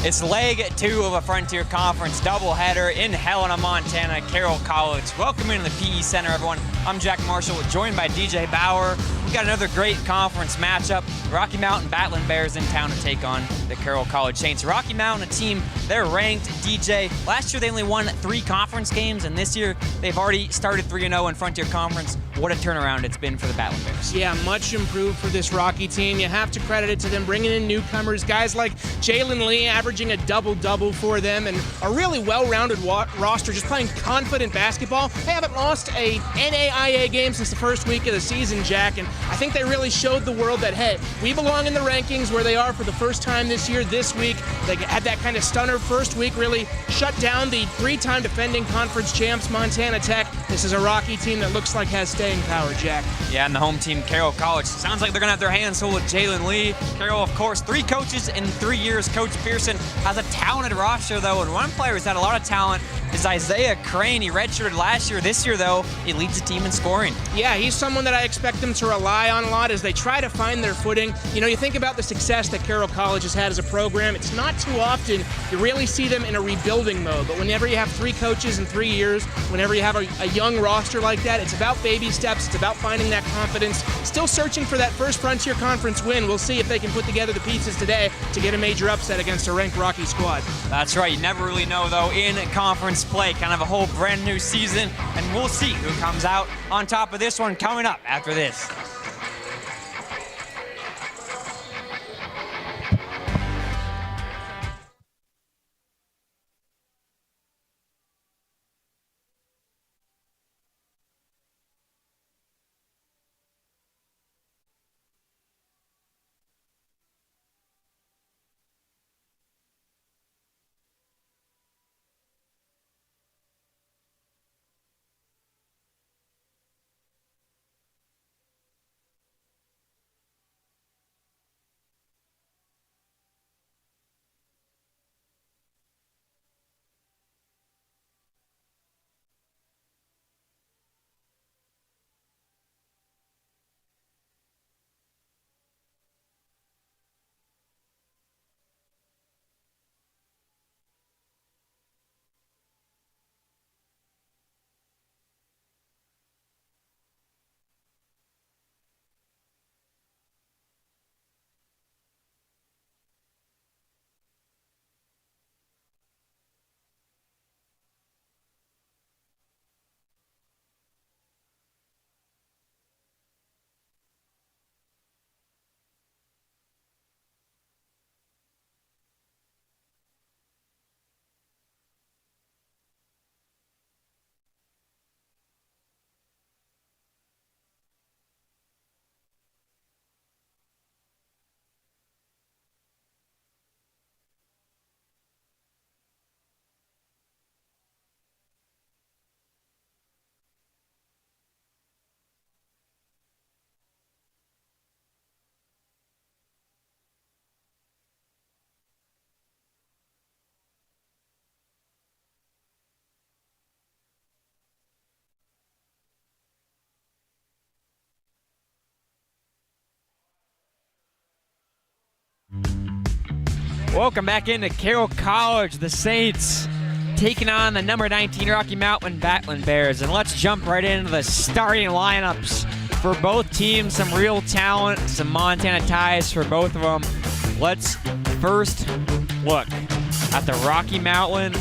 It's leg 2 of a Frontier Conference doubleheader in Helena, Montana, Carroll College. Welcome into the PE Center, everyone. I'm Jack Marshall, joined by DJ Bauer. We got another great conference matchup. Rocky Mountain Battling Bears in town to take on the Carroll College Saints. Rocky Mountain, a team, they're ranked, DJ. Last year they only won 3 conference games, and this year they've already started 3-0 in Frontier Conference. What a turnaround it's been for the Battling Bears. Yeah, much improved for this Rocky team. You have to credit it to them bringing in newcomers, guys like Jalen Lee averaging a double-double for them, and a really well-rounded roster, just playing confident basketball. They haven't lost a NAIA game since the first week of the season, Jack, and I think they really showed the world that, hey, we belong in the rankings where they are for the first time this year, this week. They had that kind of stunner first week, really shut down the 3-time defending conference champs, Montana Tech. This is a Rocky team that looks like has staying power, Jack. Yeah, and the home team, Carroll College. Sounds like they're going to have their hands full with Jalen Lee. Carroll, of course, 3 coaches in 3 years. Coach Pearson has a talented roster, though, and one player who's had a lot of talent is Isaiah Crane. He redshirted last year. This year, though, he leads the team in scoring. Yeah, he's someone that I expect them to rely on a lot as they try to find their footing. You know, you think about the success that Carroll College has had as a program. It's not too often you really see them in a rebuilding mode, but whenever you have 3 coaches in 3 years, whenever you have a young roster like that, it's about baby steps. It's about finding that confidence. Still searching for that first Frontier Conference win. We'll see if they can put together the pieces today to get a major upset against a ranked Rocky squad. That's right. You never really know, though, in conference play. Kind of a whole brand new season, and we'll see who comes out on top of this one coming up after this. Welcome back into Carroll College. The Saints taking on the number 19 Rocky Mountain Battling Bears. And let's jump right into the starting lineups for both teams. Some real talent, some Montana ties for both of them. Let's first look at the Rocky Mountain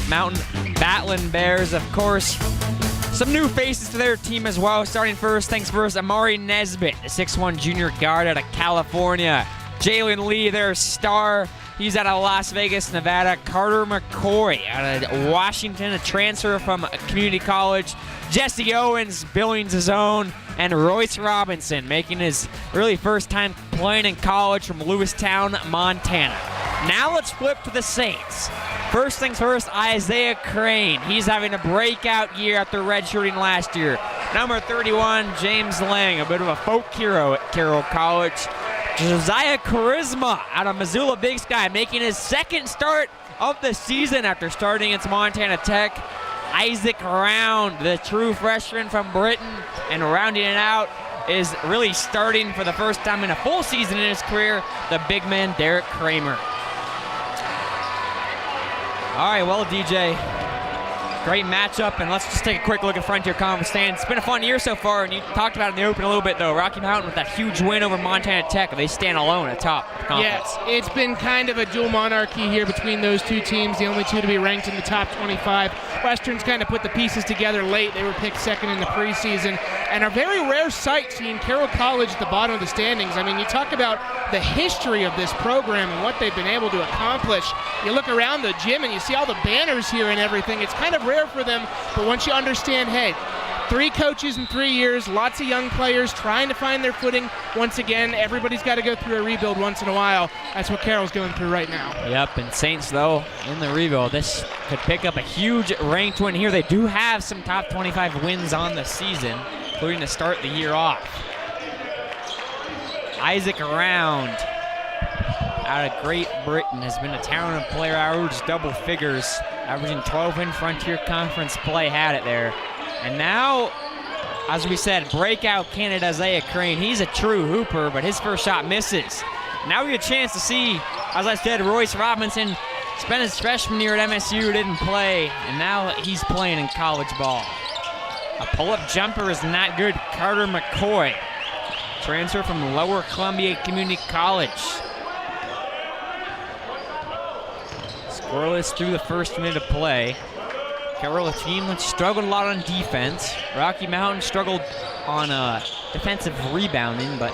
Battling Bears. Of course, some new faces to their team as well. Starting first, things first, Amari Nesbitt, the 6'1 junior guard out of California. Jalen Lee, their star. He's out of Las Vegas, Nevada. Carter McCoy out of Washington, a transfer from community college. Jesse Owens, Billings' own, and Royce Robinson making his really first time playing in college from Lewistown, Montana. Now let's flip to the Saints. First things first, Isaiah Crane. He's having a breakout year after redshirting last year. Number 31, James Lang, a bit of a folk hero at Carroll College. Josiah Charisma out of Missoula Big Sky making his second start of the season after starting against Montana Tech. Isaac Round, the true freshman from Britain, and rounding it out is really starting for the first time in a full season in his career, the big man Derek Kramer. All right, well, DJ, great matchup, and let's just take a quick look at Frontier Conference stands. It's been a fun year so far, and you talked about it in the open a little bit, though. Rocky Mountain with that huge win over Montana Tech. They stand alone atop the conference. Yeah, it's been kind of a dual monarchy here between those two teams, the only two to be ranked in the top 25. Western's kind of put the pieces together late. They were picked second in the preseason, and a very rare sight seeing Carroll College at the bottom of the standings. I mean, you talk about the history of this program and what they've been able to accomplish. You look around the gym and you see all the banners here and everything. It's kind of rare for them, but once you understand, hey, 3 coaches in 3 years, lots of young players trying to find their footing. Once again, everybody's got to go through a rebuild once in a while. That's what Carroll's going through right now. Yep, and Saints, though, in the rebuild. This could pick up a huge ranked win here. They do have some top 25 wins on the season, including to start the year off. Isaac Round out of Great Britain has been a talented player, averaged double figures, averaging 12 in Frontier Conference play, had it there. And now, as we said, breakout candidate Isaiah Crane. He's a true hooper, but his first shot misses. Now we get a chance to see, as I said, Royce Robinson spent his freshman year at MSU, didn't play, and now he's playing in college ball. A pull-up jumper is not good. Carter McCoy, transfer from Lower Columbia Community College. Scoreless through the first minute of play. Carroll, a team that struggled a lot on defense. Rocky Mountain struggled on defensive rebounding, but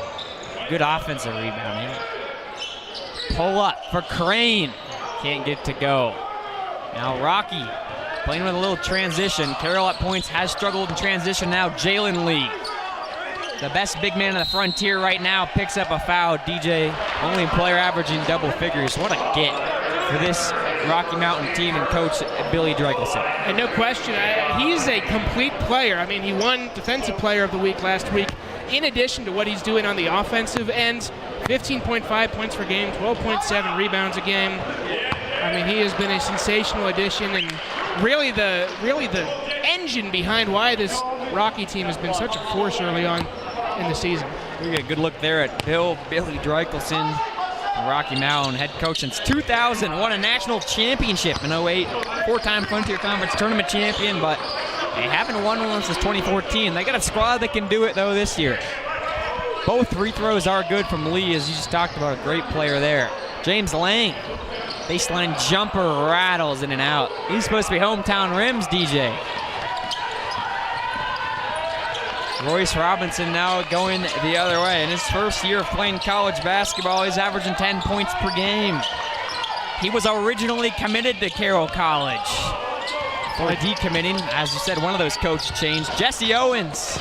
good offensive rebounding. Pull up for Crane. Can't get to go. Now Rocky playing with a little transition. Carroll at points has struggled in transition now. Jalen Lee, the best big man in the Frontier right now, picks up a foul. DJ, only player averaging double figures. What a get for this Rocky Mountain team and coach Billy Dreichelson. And no question, he's a complete player. I mean, he won Defensive Player of the Week last week. In addition to what he's doing on the offensive end, 15.5 points per game, 12.7 rebounds a game. I mean, he has been a sensational addition and really the engine behind why this Rocky team has been such a force early on in the season. We get a good look there at Billy Dreichelson. Rocky Mountain head coach since 2000, won a national championship in 08, 4-time Frontier Conference tournament champion, but they haven't won one since 2014. They got a squad that can do it, though, this year. Both free throws are good from Lee, as you just talked about, a great player there. James Lang, baseline jumper, rattles in and out. He's supposed to be hometown rims, DJ. Royce Robinson now going the other way. In his first year of playing college basketball, he's averaging 10 points per game. He was originally committed to Carroll College. For decommitting, as you said, one of those coaches changed. Jesse Owens,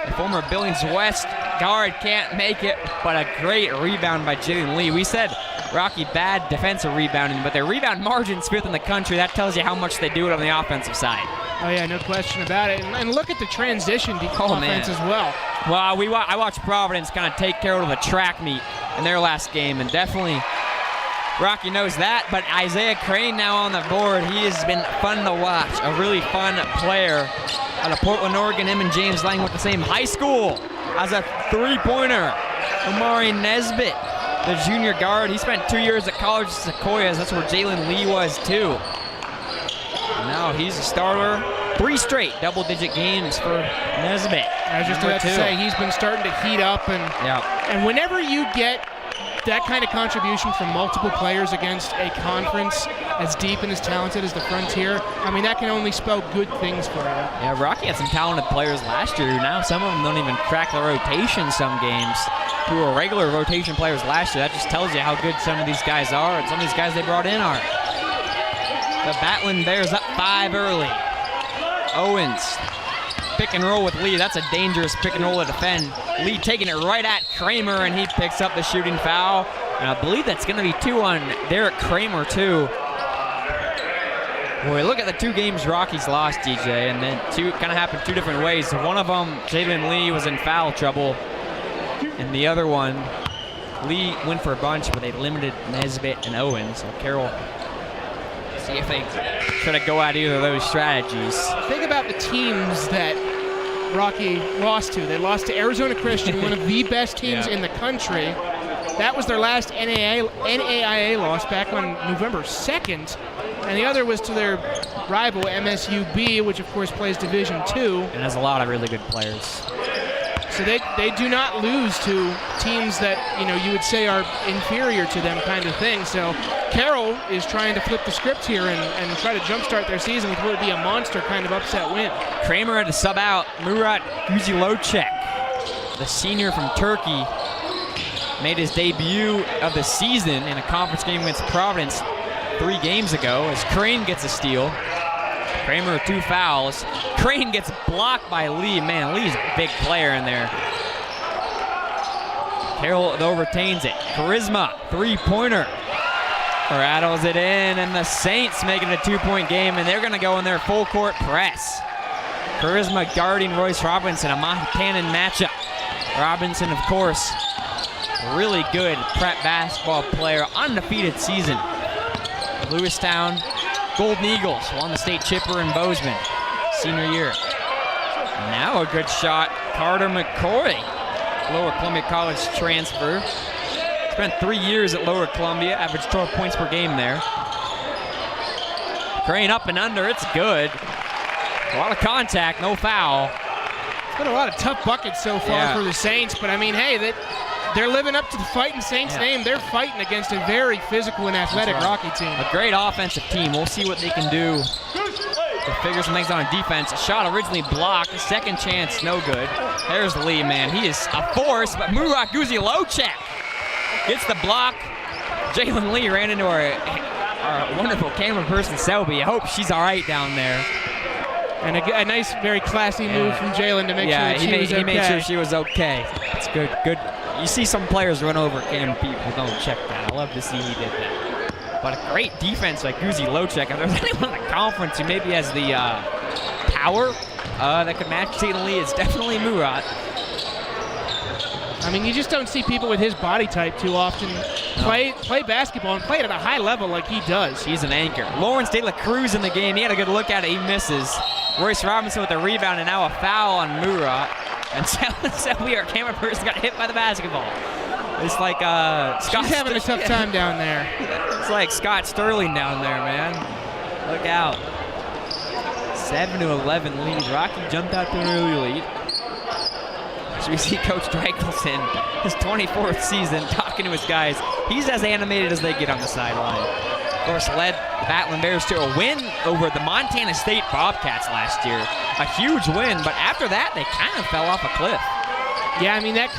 the former Billings West guard, can't make it, but a great rebound by Jalen Lee. We said Rocky bad defensive rebounding, but their rebound margin's 5th in the country. That tells you how much they do it on the offensive side. Oh yeah, no question about it. And look at the transition offense as well. Well, I watched Providence kind of take Carroll to the track meet in their last game, and definitely Rocky knows that. But Isaiah Crane now on the board. He has been fun to watch, a really fun player out of Portland, Oregon. Him and James Lang went the same high school as a three-pointer. Omari Nesbitt, the junior guard. He spent 2 years at College of Sequoias. That's where Jalen Lee was too. Now he's a starter. 3 straight double-digit games for Nesbitt. I was just about to say, he's been starting to heat up, and whenever you get that kind of contribution from multiple players against a conference as deep and as talented as the Frontier, I mean, that can only spell good things for you. Yeah, Rocky had some talented players last year. Now some of them don't even crack the rotation some games, who were regular rotation players last year. That just tells you how good some of these guys are, and some of these guys they brought in are. The Battling Bears up 5 early. Owens, pick and roll with Lee. That's a dangerous pick and roll to defend. Lee taking it right at Kramer, and he picks up the shooting foul. And I believe that's going to be 2 on Derek Kramer, too. Boy, look at the 2 games Rockies lost, DJ, and then 2 kind of happened 2 different ways. One of them, Jalen Lee was in foul trouble, and the other one, Lee went for a bunch, but they limited Nesbitt and Owens. So Carroll, see if they try to go at either of those strategies. Think about the teams that Rocky lost to. They lost to Arizona Christian, one of the best teams in the country. That was their last NAIA loss back on November 2nd, and the other was to their rival MSUB, which of course plays Division II. And has a lot of really good players. So they do not lose to teams that you would say are inferior to them, kind of thing. So Carroll is trying to flip the script here and try to jumpstart their season with what would be a monster kind of upset win. Kramer had to sub out Murat Guzilocek, the senior from Turkey. Made his debut of the season in a conference game against Providence 3 games ago as Crane gets a steal. Kramer with 2 fouls. Crane gets blocked by Lee. Man, Lee's a big player in there. Carroll, though, retains it. Charisma, 3-pointer. Rattles it in, and the Saints make it a 2-point game, and they're going to go in their full-court press. Charisma guarding Royce Robinson, a Montanan matchup. Robinson, of course, really good prep basketball player, undefeated season. Lewistown Golden Eagles won the state chipper in Bozeman, senior year. Now a good shot, Carter McCoy, Lower Columbia College transfer. Spent 3 years at Lower Columbia, averaged 12 points per game there. Crane up and under, it's good. A lot of contact, no foul. It's been a lot of tough buckets so far for the Saints, but I mean, hey, they're living up to the fighting Saints name. They're fighting against a very physical and athletic Rocky team. A great offensive team. We'll see what they can do to figure some things out on defense. A shot originally blocked. Second chance, no good. There's Lee, man. He is a force, but Murat Guzilocek gets the block. Jalen Lee ran into our wonderful camera person, Selby. I hope she's all right down there. And a nice, very classy move from Jalen to make sure that she was okay. He made sure she was okay. It's good. Good. You see some players run over camera people. Don't check that. I love to see he did that. But a great defense like Guzilocek. If there's anyone in the conference who maybe has the power that could match Jalen Lee, it's definitely Murat. I mean, you just don't see people with his body type too often play basketball and play it at a high level like he does. He's an anchor. Lawrence De La Cruz in the game. He had a good look at it. He misses. Royce Robinson with a rebound, and now a foul on Murat. And Selby, our camera person, got hit by the basketball. It's like Scott. She's having a tough time down there. It's like Scott Sterling down there, man. Look out. 7-11 lead. Rocky jumped out to an early lead. So we see Coach Drakelson, his 24th season, talking to his guys. He's as animated as they get on the sideline. Of course, led the Battling Bears to a win over the Montana State Bobcats last year. A huge win, but after that, they kind of fell off a cliff. Yeah, I mean, that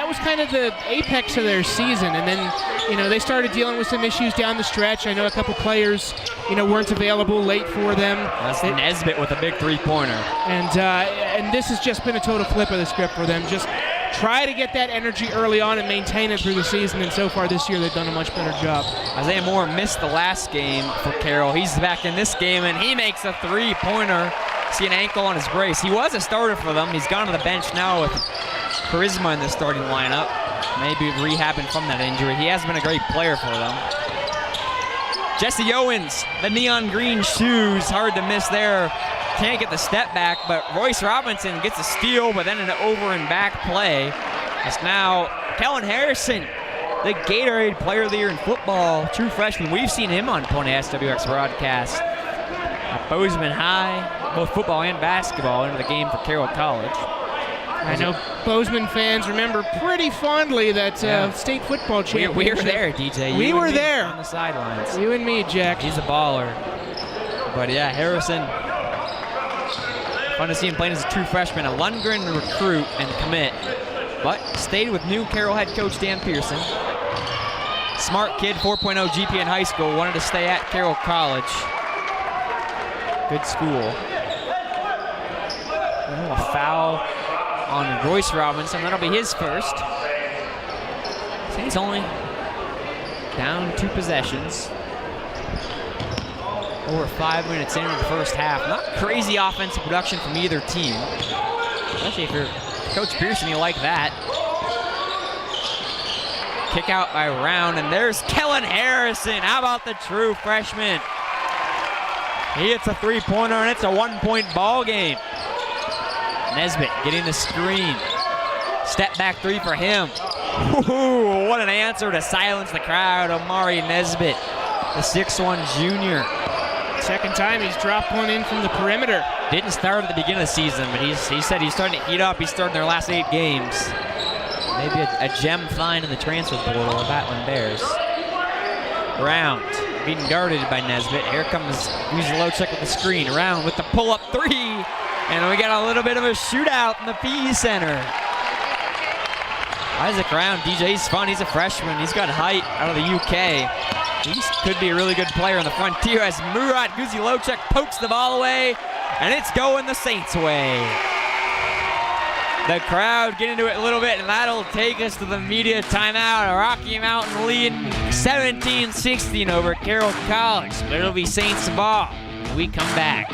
was kind of the apex of their season, and then, they started dealing with some issues down the stretch. I know a couple players, weren't available late for them. That's Nesbitt with a big 3-pointer. And this has just been a total flip of the script for them. Just try to get that energy early on and maintain it through the season, and so far this year they've done a much better job. Isaiah Moore missed the last game for Carroll. He's back in this game, and he makes a 3-pointer. See an ankle on his brace. He was a starter for them. He's gone to the bench now with Charisma in the starting lineup. Maybe rehabbing from that injury. He has been a great player for them. Jesse Owens, the neon green shoes, hard to miss there. Can't get the step back, but Royce Robinson gets a steal, but then an over and back play. It's now Kellen Harrison, the Gatorade Player of the Year in football, true freshman. We've seen him on Pony SWX broadcast at Bozeman High, both football and basketball, into the game for Carroll College. I know Bozeman fans remember pretty fondly that state football championship. We were there, DJ. We were there. On the sidelines. You and me, Jack. He's a baller. But yeah, Harrison, fun to see him playing as a true freshman, a Lundgren recruit and commit, but stayed with new Carroll head coach Dan Pearson. Smart kid, 4.0 GPA in high school, wanted to stay at Carroll College. Good school. Oh, a foul on Royce Robinson. That'll be his first. Saints only down 2 possessions. Over 5 minutes into the first half. Not crazy offensive production from either team. Especially if you're Coach Pearson, you like that. Kick out by Round, and there's Kellen Harrison. How about the true freshman? He hits a 3-pointer, and it's a 1-point ball game. Nesbitt getting the screen. Step back 3 for him. Ooh, what an answer to silence the crowd. Omari Nesbitt, the 6'1 junior. Second time he's dropped one in from the perimeter. Didn't start at the beginning of the season, but he said he's starting to heat up. He's starting their last 8 games. Maybe a gem find in the transfer portal of Battling Bears. Round, being guarded by Nesbitt. Here comes Guzilochek with the screen. Round with the pull-up 3. And we got a little bit of a shootout in the PE Center. Isaac Round, DJ's fun. He's a freshman. He's got height out of the UK. He could be a really good player on the frontier as Murat Guzilochek pokes the ball away, and it's going the Saints' way. The crowd get into it a little bit, and that'll take us to the media timeout. Rocky Mountain lead 17-16 over Carroll College, but it'll be Saints ball when we come back.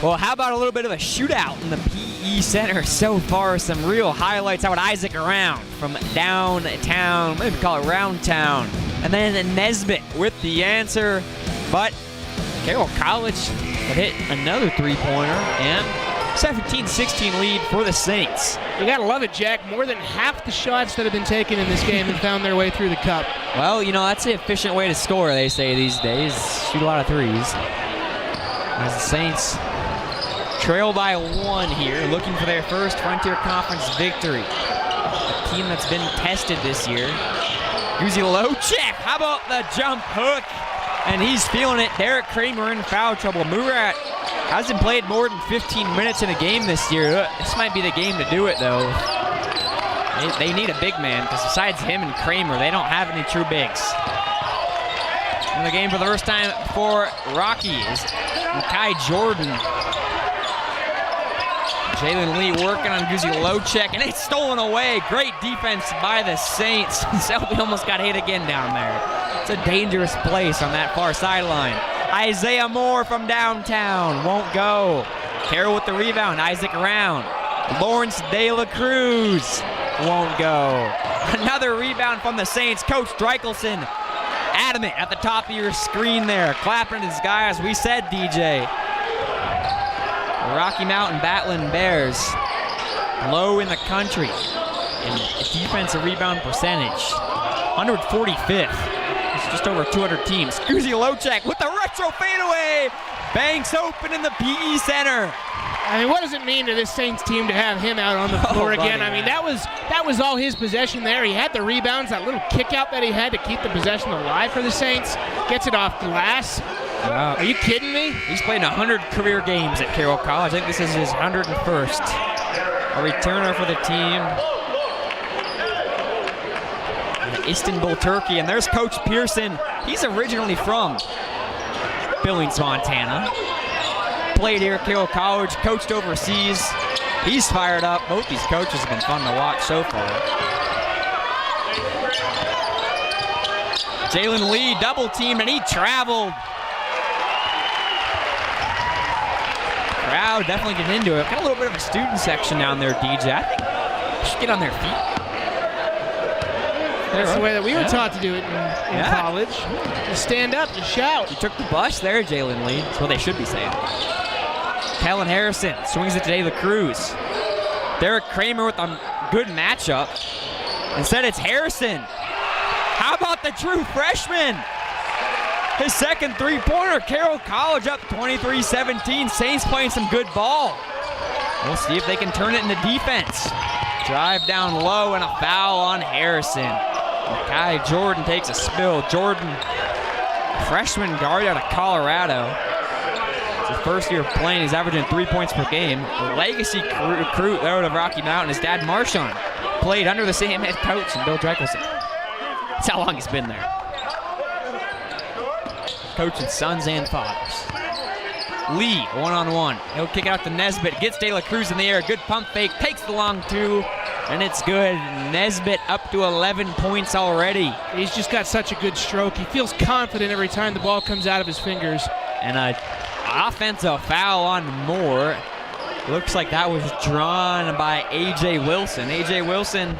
Well, how about a little bit of a shootout in the PE Center so far? Some real highlights. How about Isaac Round from downtown, maybe call it Round Town. And then Nesbitt with the answer. But Carroll College would hit another three-pointer and 17-16 lead for the Saints. You gotta love it, Jack. More than half the shots that have been taken in this game have found their way through the cup. Well, you know, that's the efficient way to score, they say these days. Shoot a lot of threes. As the Saints trail by 1 here, looking for their first Frontier Conference victory. A team that's been tested this year. Guzilochek, how about the jump hook? And he's feeling it. Derek Kramer in foul trouble. Murat hasn't played more than 15 minutes in a game this year. This might be the game to do it, though. They need a big man, because besides him and Kramer, they don't have any true bigs. In the game for the first time for Rocky is Kai Jordan. Jalen Lee working on Guzilochek, and it's stolen away. Great defense by the Saints. Selby almost got hit again down there. It's a dangerous place on that far sideline. Isaiah Moore from downtown won't go. Carroll with the rebound. Isaac Round. Lawrence De La Cruz won't go. Another rebound from the Saints. Coach Dreichelson adamant at the top of your screen there. Clapping his guy, as we said, DJ. Rocky Mountain Battling Bears, low in the country in defensive rebound percentage. 145th. It's just over 200 teams. Guzilochek with the retro fadeaway. Banks open in the PE Center. I mean, what does it mean to this Saints team to have him out on the floor again? I mean, that was all his possession there. He had the rebounds, that little kick out that he had to keep the possession alive for the Saints. Gets it off glass. Are you kidding me? He's played 100 career games at Carroll College. I think this is his 101st. A returner for the team. Istanbul, Turkey. And there's Coach Pearson. He's originally from Billings, Montana. Played here at Carroll College, coached overseas. He's fired up. Both these coaches have been fun to watch so far. Jalen Lee double teamed, and he traveled. Crowd definitely getting into it. Got a little bit of a student section down there, DJ. I think they should get on their feet. That's the way that we were taught to do it in college. To stand up, to shout. You took the bus there, Jalen Lee. That's what they should be saying. Kellen Harrison swings it to De La Cruz. Derek Kramer with a good matchup. Instead, it's Harrison. How about the true freshman? His second three-pointer. Carroll College up 23-17. Saints playing some good ball. We'll see if they can turn it into defense. Drive down low and a foul on Harrison. Kai Jordan takes a spill. Jordan, freshman guard out of Colorado. It's his first year playing. He's averaging 3 points per game. The legacy recruit out of Rocky Mountain. His dad, Marshawn, played under the same head coach and Bill Dreckelson. That's how long he's been there. Coaching sons and fathers. Lee, one-on-one. He'll kick out to Nesbitt. Gets De La Cruz in the air. Good pump fake. Takes the long two, and it's good. Nesbitt up to 11 points already. He's just got such a good stroke. He feels confident every time the ball comes out of his fingers. And an offensive foul on Moore. Looks like that was drawn by A.J. Wilson. A.J. Wilson,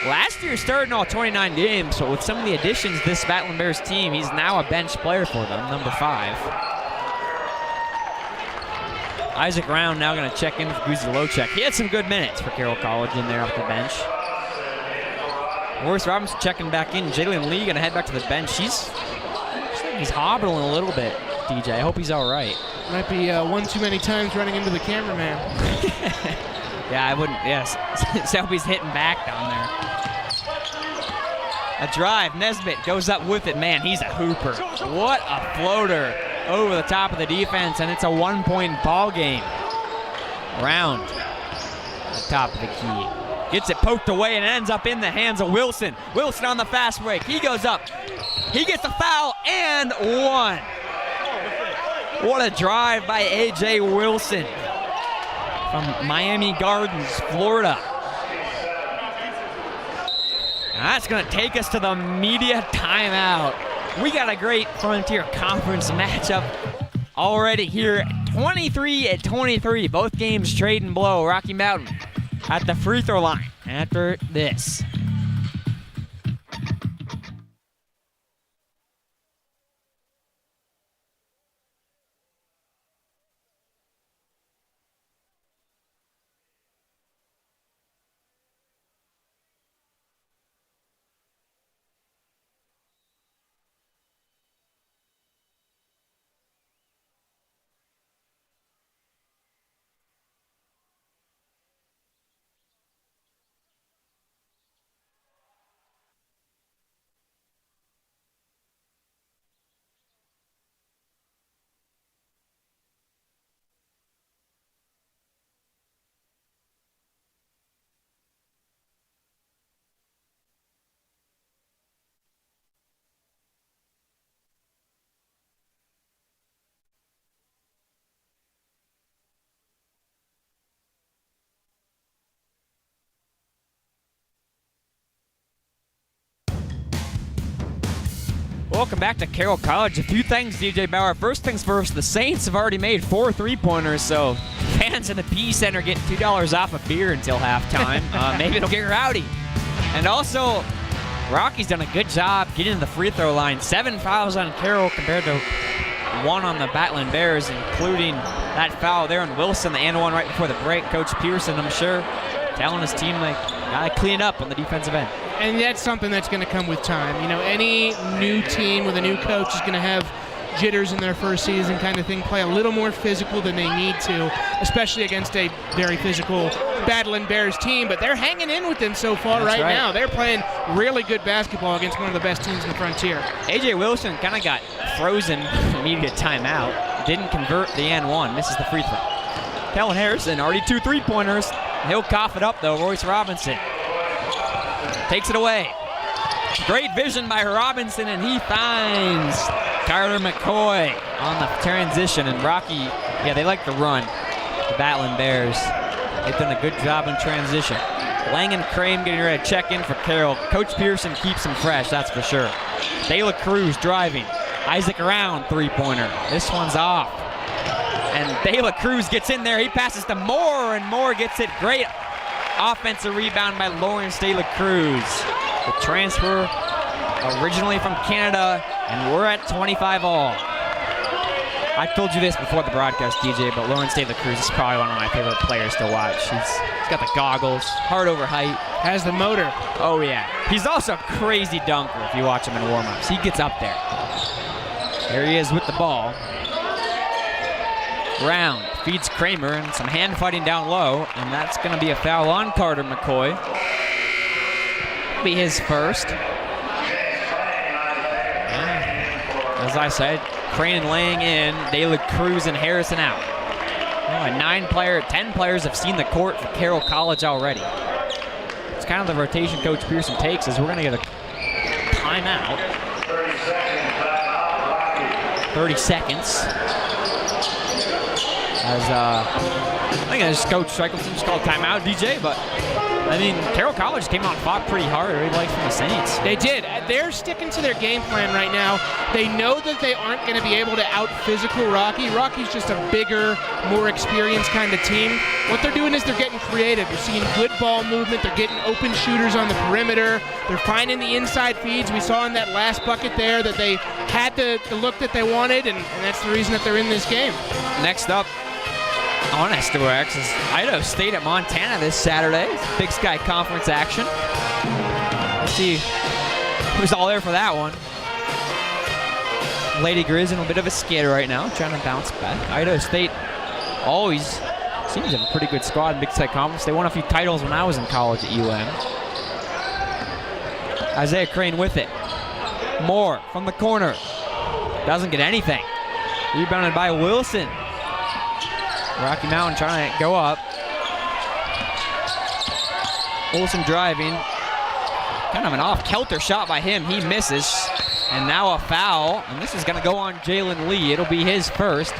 last year starting all 29 games, so with some of the additions this Battling Bears team, he's now a bench player for them, number 5. Isaac Round now going to check in for Guzi Lochek. He had some good minutes for Carroll College in there off the bench. Morris Robinson checking back in. Jalen Lee going to head back to the bench. He's hobbling a little bit, DJ. I hope he's all right. Might be one too many times running into the cameraman. Yeah, I wouldn't. Yes, Selby's hitting back down there. A drive. Nesbitt goes up with it. Man, he's a hooper. What a floater over the top of the defense, and it's a 1-point ball game. Round at the top of the key. Gets it poked away and ends up in the hands of Wilson. Wilson on the fast break. He goes up. He gets a foul and one. What a drive by A.J. Wilson from Miami Gardens, Florida. And that's going to take us to the media timeout. We got a great Frontier Conference matchup already here. 23-23. Both games trading below. Rocky Mountain at the free throw line after this. Welcome back to Carroll College. A few things, DJ Bauer. First things first, the Saints have already made 4 3-pointers, so fans in the P Center get $2 off a beer until halftime. Maybe it'll get rowdy. And also, Rocky's done a good job getting to the free throw line. 7 fouls on Carroll compared to 1 on the Battling Bears, including that foul there on Wilson, the and one right before the break. Coach Pearson, I'm sure, telling his team, like, gotta clean up on the defensive end. And that's something that's going to come with time. You know, any new team with a new coach is going to have jitters in their first season kind of thing, play a little more physical than they need to, especially against a very physical Battling Bears team. But they're hanging in with them so far right now. They're playing really good basketball against one of the best teams in the Frontier. A.J. Wilson kind of got frozen immediate timeout. Didn't convert the and one. Misses the free throw. Kellen Harrison, already 2 3-pointers. He'll cough it up, though. Royce Robinson takes it away. Great vision by Robinson, and he finds Tyler McCoy on the transition. And Rocky, yeah, they like to run, the Battling Bears. They've done a good job in transition. Lang and Crane getting ready to check in for Carroll. Coach Pearson keeps him fresh, that's for sure. De La Cruz driving. Isaac Round 3-pointer. This one's off. And De La Cruz gets in there. He passes to Moore, and Moore gets it. Great offensive rebound by Lawrence De La Cruz. The transfer originally from Canada, and we're at 25 all. I told you this before the broadcast, DJ, but Lawrence De La Cruz is probably one of my favorite players to watch. He's got the goggles, hard over height. Has the motor. Oh, yeah. He's also a crazy dunker if you watch him in warm-ups. He gets up there. There he is with the ball. round. Feeds Kramer and some hand fighting down low, and that's going to be a foul on Carter McCoy. Be his first. And as I said, Crane laying in, De Cruz and Harrison out. Well, 10 players have seen the court for Carroll College already. It's kind of the rotation Coach Pearson takes, is we're going to get a timeout. 30 seconds. As I think it's Coach Streichelson just called timeout, DJ, but I mean, Carroll College came out and fought pretty hard. I really liked from the Saints. They did. They're sticking to their game plan right now. They know that they aren't going to be able to out-physical Rocky. Rocky's just a bigger, more experienced kind of team. What they're doing is they're getting creative. You're seeing good ball movement. They're getting open shooters on the perimeter. They're finding the inside feeds. We saw in that last bucket there that they had the look that they wanted, and that's the reason that they're in this game. Next up on SWX is Idaho State at Montana this Saturday. Big Sky Conference action. Let's see who's all there for that one. Lady Grizz in a bit of a skid right now, trying to bounce back. Idaho State always seems to have a pretty good squad in Big Sky Conference. They won a few titles when I was in college at UM. Isaiah Crane with it. Moore from the corner. Doesn't get anything. Rebounded by Wilson. Rocky Mountain trying to go up. Wilson driving. Kind of an off-kilter shot by him. He misses. And now a foul. And this is going to go on Jalen Lee. It'll be his first.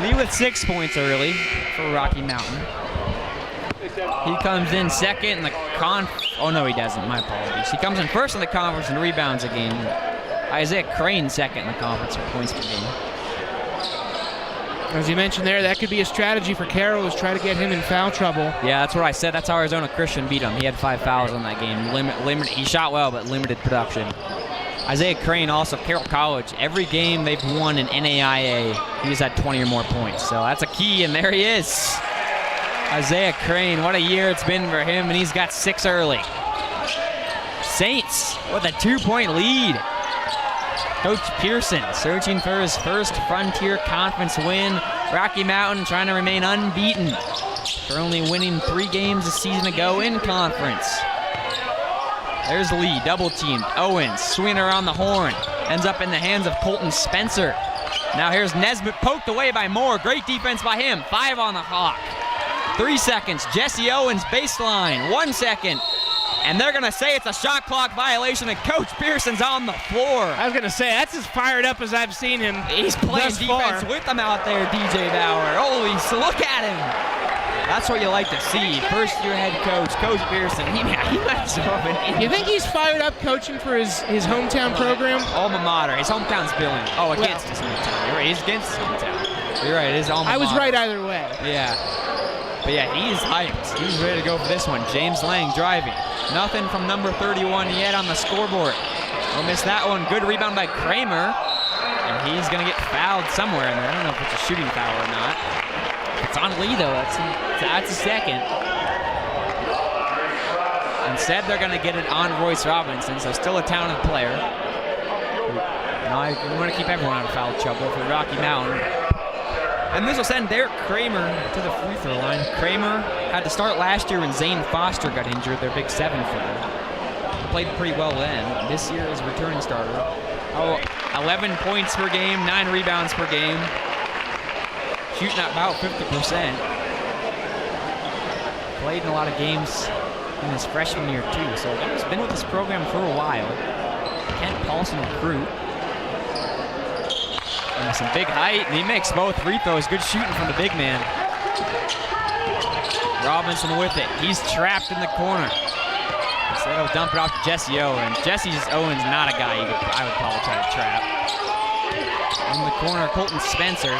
Lee with 6 points early for Rocky Mountain. He comes in second in the oh no, he doesn't. My apologies. He comes in first in the conference and rebounds a game. Isaiah Crane second in the conference for points per game. As you mentioned there, that could be a strategy for Carroll, is try to get him in foul trouble. Yeah, that's what I said. That's how Arizona Christian beat him. He had 5 fouls on that game. He shot well, but limited production. Isaiah Crane also, Carroll College. Every game they've won in NAIA, he's had 20 or more points. So that's a key, and there he is. Isaiah Crane, what a year it's been for him, and he's got 6 early. Saints with a 2-point lead. Coach Pearson searching for his first Frontier Conference win. Rocky Mountain trying to remain unbeaten for only winning 3 games a season ago in conference. There's Lee, double teamed. Owens swinging around the horn. Ends up in the hands of Colton Spencer. Now here's Nesbitt, poked away by Moore. Great defense by him. 5 on the clock. 3 seconds. Jesse Owens baseline. 1 second. And they're going to say it's a shot clock violation, and Coach Pearson's on the floor. I was going to say, that's as fired up as I've seen him. He's playing defense with them out there, DJ Bauer. Holy, so look at him. That's what you like to see. First-year head coach, Coach Pearson. He might show up. You think he's fired up coaching for his hometown program? Alma mater. His hometown's Billings. Oh, against his hometown. You're right. He's against his hometown. You're right. It is alma mater. I was right either way. Yeah. But yeah, he's hyped. He's ready to go for this one. James Lang driving. Nothing from number 31 yet on the scoreboard. We'll miss that one. Good rebound by Kramer. And he's going to get fouled somewhere in there. I don't know if it's a shooting foul or not. It's on Lee, though. That's a second. Instead, they're going to get it on Royce Robinson, so still a talented player. No, I want to keep everyone out of foul trouble for Rocky Mountain. And this will send Derek Kramer to the free throw line. Kramer had to start last year when Zane Foster got injured, their big 7-footer. Played pretty well then. This year is returning starter. 11 points per game, 9 rebounds per game. Shooting at about 50%. Played in a lot of games in his freshman year too, so he's been with this program for a while. Kent Paulson recruit. And some big height, and he makes both free throws. Good shooting from the big man. Robinson with it. He's trapped in the corner. Instead of dump it off to Jesse Owens. Owens not a guy I would probably try to trap. In the corner, Colton Spencer.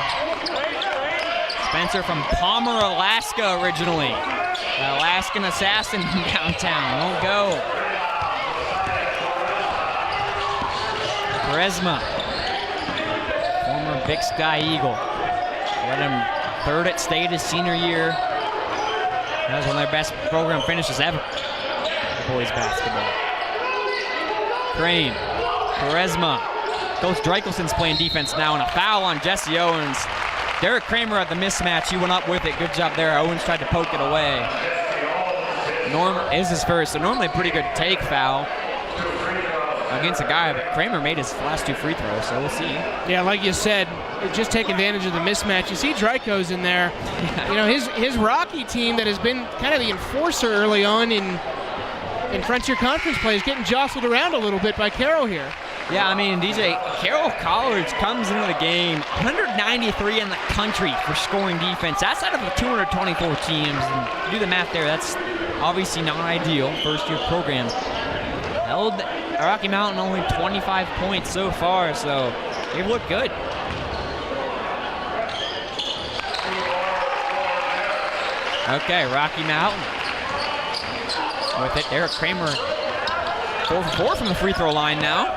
Spencer from Palmer, Alaska originally. The Alaskan assassin from downtown. Won't go. Charisma. Former Big Sky Eagle. Led him 3rd at state his senior year. That was one of their best program finishes ever. Boys basketball. Crane. Charisma. Coach Dreichelson's playing defense now, and a foul on Jesse Owens. Derek Kramer at the mismatch. He went up with it. Good job there. Owens tried to poke it away. Norm is his first, so normally a pretty good take foul against a guy, but Kramer made his last 2 free throws, so we'll see. Yeah, like you said, just take advantage of the mismatch. You see Dryko's in there. You know, his Rocky team that has been kind of the enforcer early on in Frontier Conference play is getting jostled around a little bit by Carroll here. Yeah, I mean, DJ, Carroll College comes into the game 193 in the country for scoring defense. That's out of the 224 teams. And do the math there, that's obviously not ideal. First-year program. Held Rocky Mountain only 25 points so far, so they've looked good. Okay, Rocky Mountain with it. Derek Kramer 4 for 4 from the free throw line now.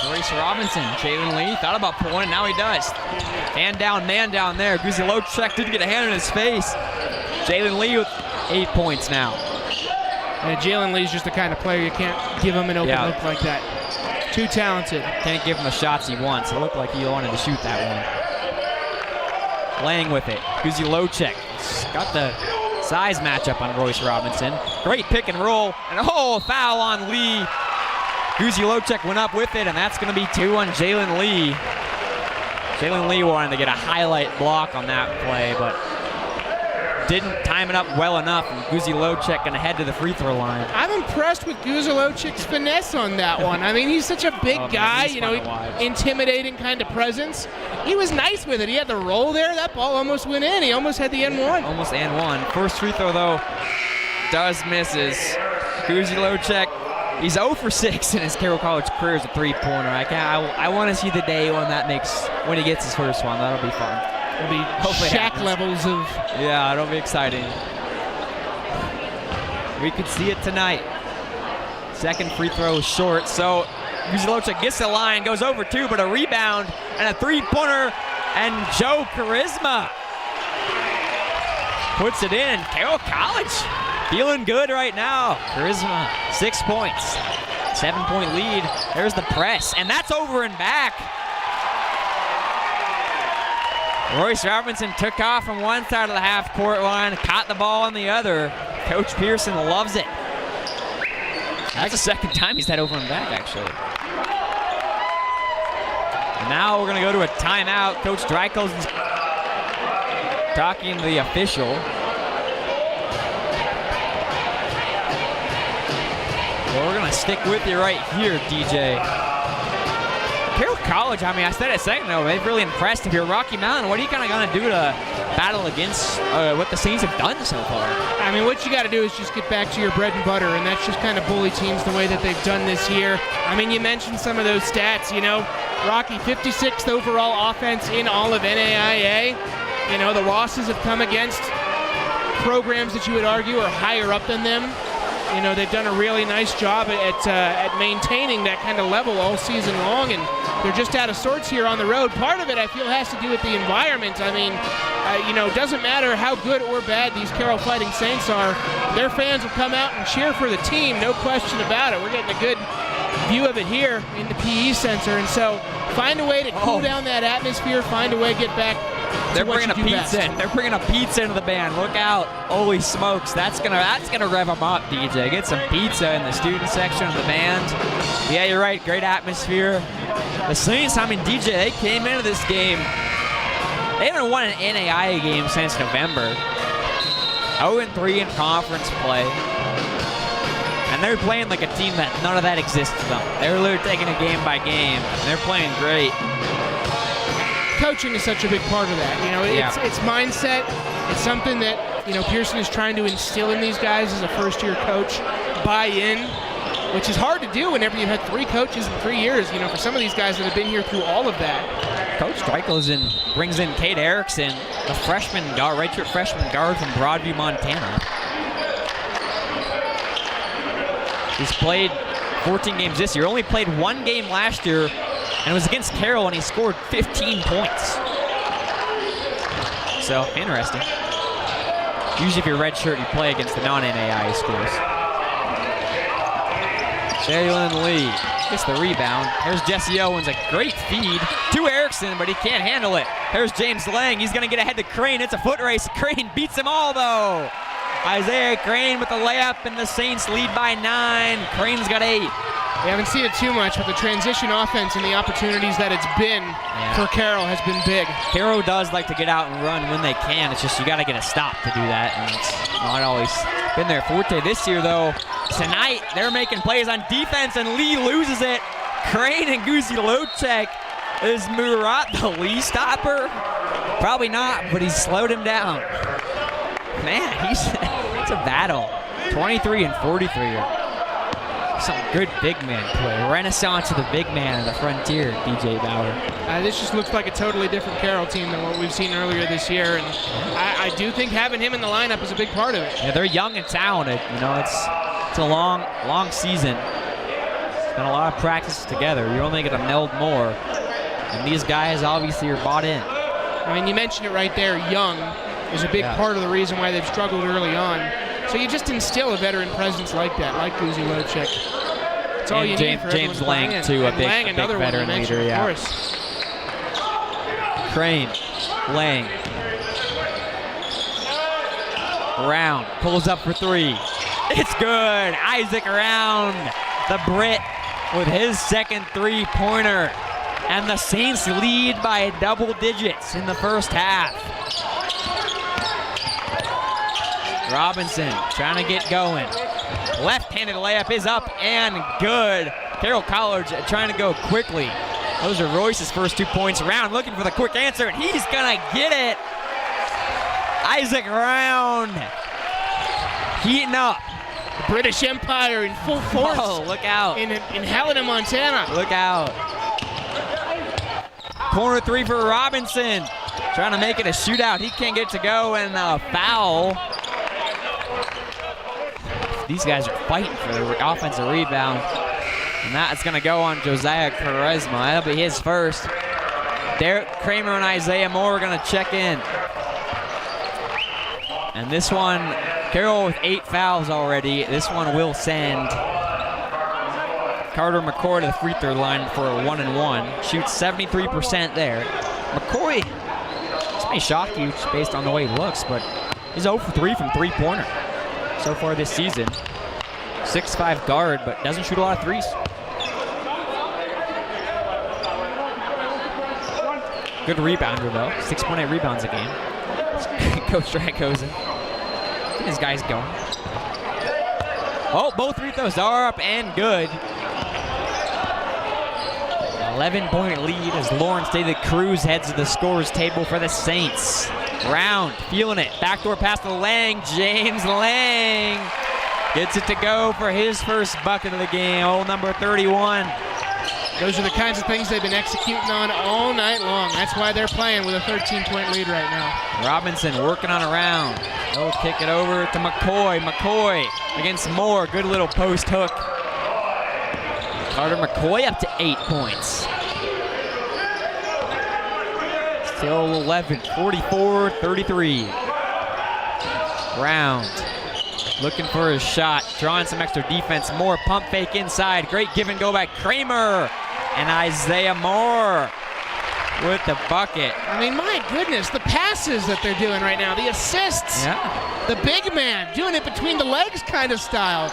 Royce Robinson, Jalen Lee thought about pulling, now he does. Man down there. Guzilocek didn't get a hand in his face. Jalen Lee with 8 points now. And Jalen Lee's just the kind of player you can't give him an open look like that. Too talented. Can't give him the shots he wants. It looked like he wanted to shoot that one. Lang with it. Guzilocek got the size matchup on Royce Robinson. Great pick and roll. And foul on Lee. Guzilocek went up with it, and that's going to be 2 on Jalen Lee. Jalen Lee wanted to get a highlight block on that play, but didn't time it up well enough, and Guzilocek going to head to the free throw line. I'm impressed with Guzilocek's finesse on that one. I mean, he's such a big guy, you know, intimidating kind of presence. He was nice with it. He had the roll there. That ball almost went in. He almost had the N1. Almost N1. First free throw, though, misses. Guzilocek, he's 0 for 6 in his Carroll College career as a three-pointer. I want to see the day when he gets his first one. That'll be fun. It'll be Shaq levels of... Yeah, it'll be exciting. We could see it tonight. Second free throw short, so Guzilocek gets the line, goes over 2, but a rebound and a three-pointer, and Joe Charisma puts it in. Carroll College feeling good right now. Charisma, 6 points. 7-point lead. There's the press, and that's over and back. Royce Robinson took off from one side of the half-court line, caught the ball on the other. Coach Pearson loves it. That's the second time he's had over and back, actually. And now we're going to go to a timeout. Coach Dryko's talking to the official. Well, we're going to stick with you right here, DJ. Carroll College, I mean, I said it a second ago, they've really impressed. If you're Rocky Mountain, what are you kind of going to do to battle against what the Saints have done so far? I mean, what you got to do is just get back to your bread and butter, and that's just kind of bully teams the way that they've done this year. I mean, you mentioned some of those stats, you know. Rocky, 56th overall offense in all of NAIA. You know, the losses have come against programs that you would argue are higher up than them. You know, they've done a really nice job at maintaining that kind of level all season long, and they're just out of sorts here on the road. Part of it, I feel, has to do with the environment. I mean, you know, it doesn't matter how good or bad these Carroll Fighting Saints are. Their fans will come out and cheer for the team, no question about it. We're getting a good view of it here in the PE Center, and so find a way to cool down that atmosphere, find a way to get back. They're bringing a pizza in. They're bringing a pizza into the band. Look out. Holy smokes. That's gonna rev them up, DJ. Get some pizza in the student section of the band. Yeah, you're right. Great atmosphere. The Saints, I mean, DJ, they came into this game. They haven't won an NAIA game since November. 0-3 in conference play. And they're playing like a team that none of that exists to them. They're literally taking it game by game. And they're playing great. Coaching is such a big part of that. You know, it's mindset. It's something that, you know, Pearson is trying to instill in these guys as a first-year coach. Buy in, which is hard to do whenever you've had 3 coaches in 3 years. You know, for some of these guys that have been here through all of that. Coach Dryko's brings in Cade Erickson, the redshirt freshman guard from Broadview, Montana. He's played 14 games this year. Only played 1 game last year. And it was against Carroll, and he scored 15 points. So, interesting. Usually if you're redshirt, you play against the non-NAIA schools. Jalen Lee Gets the rebound. There's Jesse Owens, a great feed to Erickson, but he can't handle it. There's James Lang. He's going to get ahead to Crane. It's a foot race. Crane beats them all, though. Isaiah Crane with the layup, and the Saints lead by 9. Crane's got 8. We haven't seen it too much, but the transition offense and the opportunities that it's been for Carroll has been big. Carroll does like to get out and run when they can. It's just you got to get a stop to do that, and it's not always been their forte. This year, though, tonight they're making plays on defense, and Lee loses it. Crane and Guzi Locek. Is Murat the Lee stopper? Probably not, but he's slowed him down. Man, it's a battle. 23 and 43. Some good big man play. Renaissance of the big man of the Frontier, DJ Bauer. This just looks like a totally different Carroll team than what we've seen earlier this year, and I do think having him in the lineup is a big part of it. Yeah, they're young and talented. You know, it's a long season. Been a lot of practice together. You're only going to meld more, and these guys obviously are bought in. I mean, you mentioned it right there. Young is a big part of the reason why they've struggled early on. So you just instill a veteran presence like that, like Guzi Locek. That's all you need for James Lang, too, a big veteran leader, of course. Crane, Lang. Round, pulls up for 3. It's good. Isaac Round, the Brit, with his second three-pointer. And the Saints lead by double digits in the first half. Robinson trying to get going. Left-handed layup is up and good. Carroll College trying to go quickly. Those are Royce's first 2 points. Round looking for the quick answer, and he's gonna get it. Isaac Round heating up. The British Empire in full force. Oh, look out. In Helena, Montana. Look out. Corner 3 for Robinson. Trying to make it a shootout. He can't get it to go, and a foul. These guys are fighting for the offensive rebound. And that is going to go on Josiah Quaresma. That'll be his first. Derek Kramer and Isaiah Moore are going to check in. And this one, Carroll with 8 fouls already. This one will send Carter McCoy to the free throw line for a 1-and-1. Shoots 73% there. McCoy, this may shock you just based on the way he looks, but he's 0 for 3 from three-pointer so far this season. 6'5" guard, but doesn't shoot a lot of threes. Good rebounder, though. 6.8 rebounds a game. Coach Dracosa. Get his guys going. Oh, both free throws are up and good. 11-point lead as Lawrence David Cruz heads to the scorers table for the Saints. Round, feeling it. Backdoor pass to Lang. James Lang gets it to go for his first bucket of the game. Old number 31. Those are the kinds of things they've been executing on all night long. That's why they're playing with a 13-point lead right now. Robinson working on a round. He'll kick it over to McCoy. McCoy against Moore. Good little post hook. Carter McCoy up to 8 points. Still 11, 44-33. Round. Looking for his shot. Drawing some extra defense. Moore pump fake inside. Great give and go by Kramer. And Isaiah Moore with the bucket. I mean, my goodness, the passes that they're doing right now, the assists. Yeah. The big man doing it between the legs kind of style.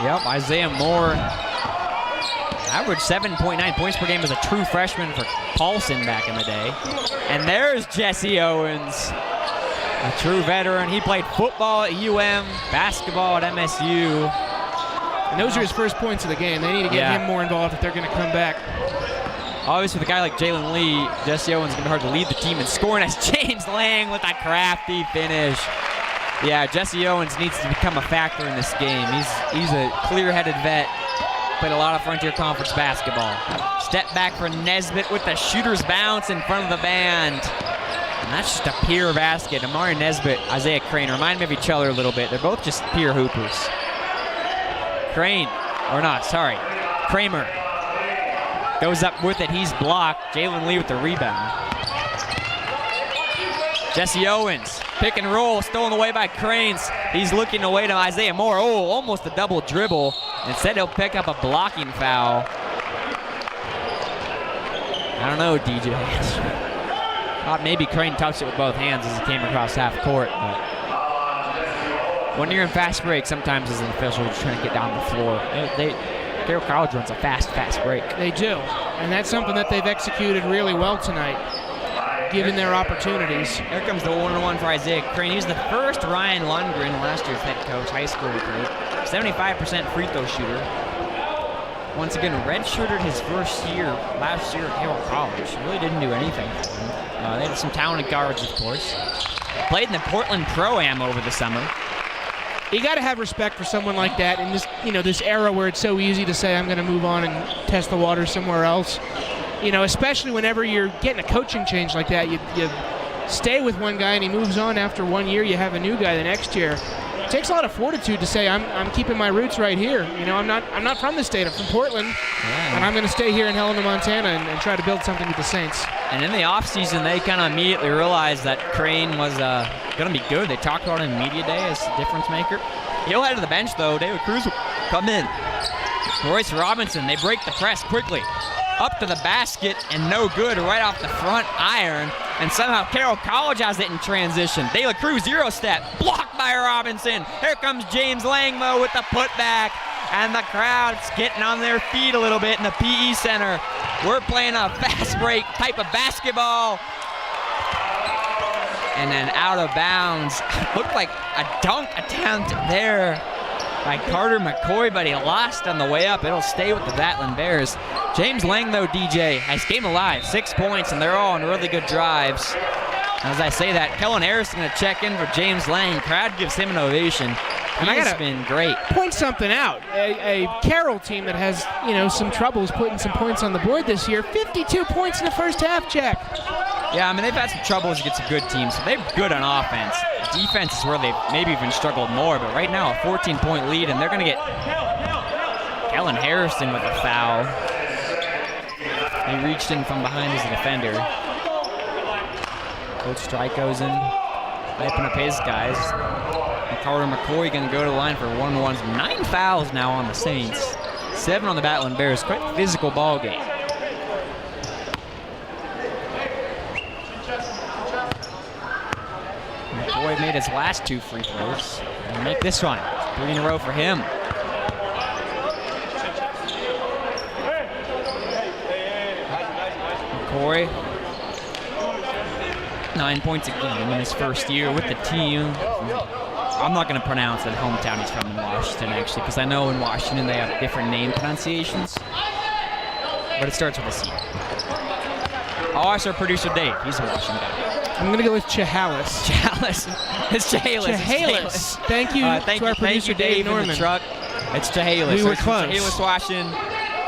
Yep, Isaiah Moore averaged 7.9 points per game as a true freshman for Paulson back in the day. And there's Jesse Owens, a true veteran. He played football at UM, basketball at MSU. And those are his first points of the game. They need to get him more involved if they're going to come back. Obviously, with a guy like Jalen Lee, Jesse Owens is going to be hard to lead the team in scoring as James Lang with a crafty finish. Yeah, Jesse Owens needs to become a factor in this game. He's a clear-headed vet. Played a lot of Frontier Conference basketball. Step back for Nesbitt with the shooter's bounce in front of the band. And that's just a pure basket. Amari Nesbitt, Isaiah Crane remind me of each other a little bit. They're both just pure hoopers. Kramer goes up with it. He's blocked. Jalen Lee with the rebound. Jesse Owens, pick and roll, stolen away by Cranes. He's looking away to Isaiah Moore. Oh, almost a double dribble. Instead, he'll pick up a blocking foul. I don't know, DJ. Thought maybe Crane touched it with both hands as he came across half court, but when you're in fast break, sometimes as an official, you're trying to get down the floor. Carroll College runs a fast break. They do, and that's something that they've executed really well tonight, given their opportunities. Here comes the 1-on-1 for Isaiah Crane. He's the first Ryan Lundgren, last year's head coach, high school recruit. 75% free throw shooter. Once again, redshirted his first year last year at Carroll College. Really didn't do anything for him. They had some talented guards, of course. Played in the Portland Pro-Am over the summer. You got to have respect for someone like that in this, this era where it's so easy to say I'm going to move on and test the water somewhere else. Especially whenever you're getting a coaching change like that, you stay with one guy and he moves on after 1 year. You have a new guy the next year. It takes a lot of fortitude to say I'm keeping my roots right here. I'm not from the state. I'm from Portland, and I'm going to stay here in Helena, Montana, and try to build something with the Saints. And in the offseason, they kind of immediately realized that Crane was going to be good. They talked about him in media day as a difference maker. He'll head to the bench, though. David Cruz will come in. Royce Robinson, they break the press quickly. Up to the basket, and no good right off the front iron. And somehow Carroll College has it in transition. De La Cruz, 0-step, blocked by Robinson. Here comes James Langmo with the putback. And the crowd's getting on their feet a little bit in the PE Center. We're playing a fast break type of basketball. And then out of bounds. Looked like a dunk attempt there by Carter McCoy, but he lost on the way up. It'll stay with the Battling Bears. James Lang, though, DJ, has game alive, 6 points, and they're all on really good drives. As I say that, Kellen Harris going to check in for James Lang. Crowd gives him an ovation. And He's been great. Point something out. A Carroll team that has, some troubles putting some points on the board this year. 52 points in the first half, Jack. Yeah, they've had some troubles against some good teams. So they're good on offense. Defense is where they've maybe even struggled more, but right now a 14-point lead, and they're going to get Kellen Harrison with a foul. He reached in from behind as a defender. Coach Stryko's in, hyping up his guys. And Carter McCoy going to go to the line for 1-1s. 9 fouls now on the Saints. 7 on the Battling Bears. Quite a physical ball game. McCoy made his last 2 free throws. He'll make this one. 3 in a row for him. McCoy, 9 points a game in his first year with the team. I'm not going to pronounce that hometown he's from in Washington, actually, because I know in Washington they have different name pronunciations. But it starts with a C. I'll ask our producer Dave. He's a Washington guy. I'm going to go with Chehalis. Chehalis. It's Chehalis. Chehalis. Thank you to our producer Dave Norman. In the truck. It's Chehalis. We were close. Chehalis, Washington.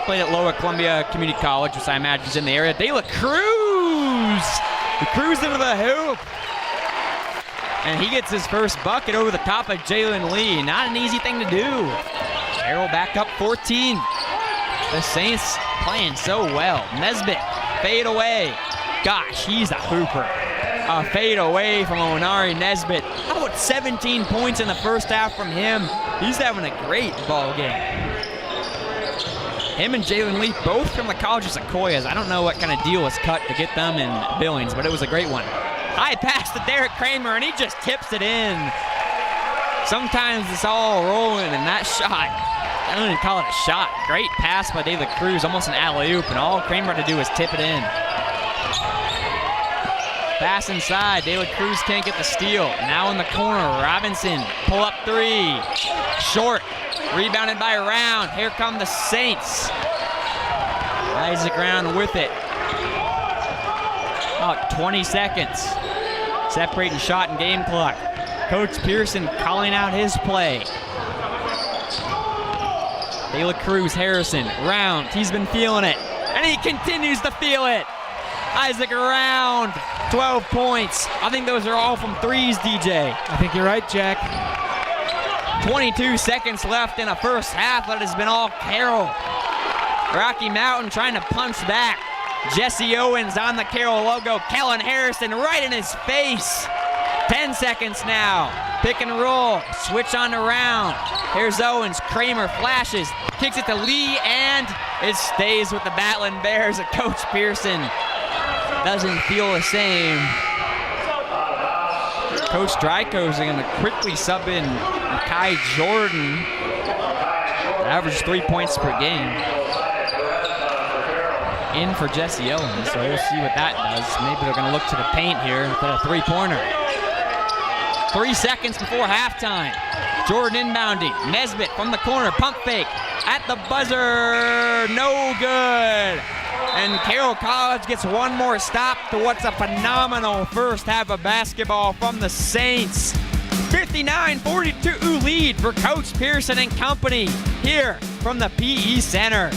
Played at Lower Columbia Community College, which I imagine is in the area. De La Cruz! He cruised into the hoop. And he gets his first bucket over the top of Jalen Lee. Not an easy thing to do. Carroll back up 14. The Saints playing so well. Nesbitt, fade away. Gosh, he's a hooper. A fade away from Onari Nesbitt. How about 17 points in the first half from him? He's having a great ball game. Him and Jalen Lee, both from the College of Sequoias. I don't know what kind of deal was cut to get them in Billings, but it was a great one. High pass to Derek Kramer, and he just tips it in. Sometimes it's all rolling, and that shot, I don't even call it a shot. Great pass by De La Cruz, almost an alley-oop, and all Kramer had to do was tip it in. Pass inside, De La Cruz can't get the steal. Now in the corner, Robinson, pull up 3. Short, rebounded by Round. Here come the Saints. Isaac Round with it. About 20 seconds. Separating shot and game clock. Coach Pearson calling out his play. De La Cruz, Harrison, Round, he's been feeling it. And he continues to feel it. Isaac Round, 12 points. I think those are all from threes, DJ. I think you're right, Jack. 22 seconds left in a first half that has been all Carroll. Rocky Mountain trying to punch back. Jesse Owens on the Carroll logo. Kellen Harrison right in his face. 10 seconds now. Pick and roll. Switch on the round. Here's Owens. Kramer flashes. Kicks it to Lee, and it stays with the Battling Bears. Coach Pearson doesn't feel the same. Coach Dryko's going to quickly sub in Kai Jordan. Average 3 points per game. In for Jesse Owens, so we'll see what that does. Maybe they're going to look to the paint here for a three-pointer. 3 seconds before halftime. Jordan inbounding. Nesbitt from the corner. Pump fake. At the buzzer. No good. And Carroll College gets one more stop to what's a phenomenal first half of basketball from the Saints. 59-42 lead for Coach Pearson and company here from the PE Center.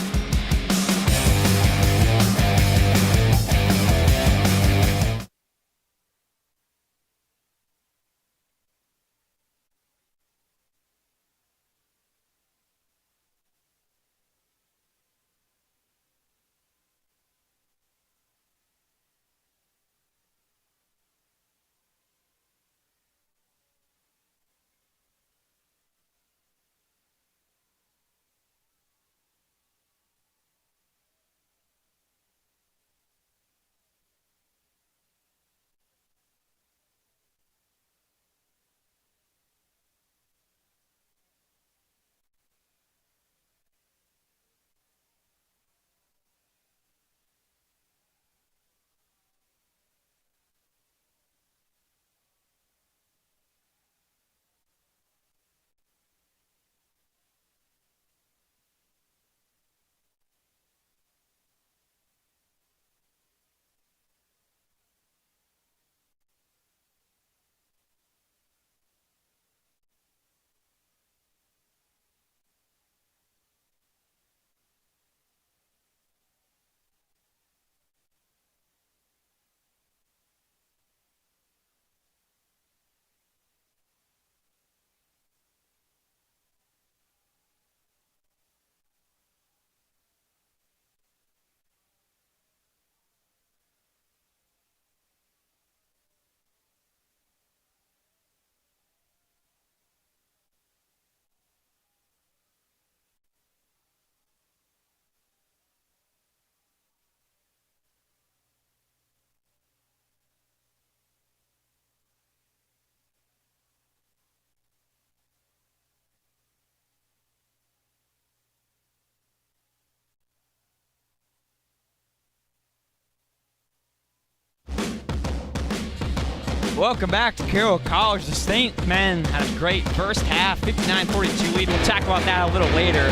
Welcome back to Carroll College. The Saint men had a great first half, 59-42 lead. We'll talk about that a little later.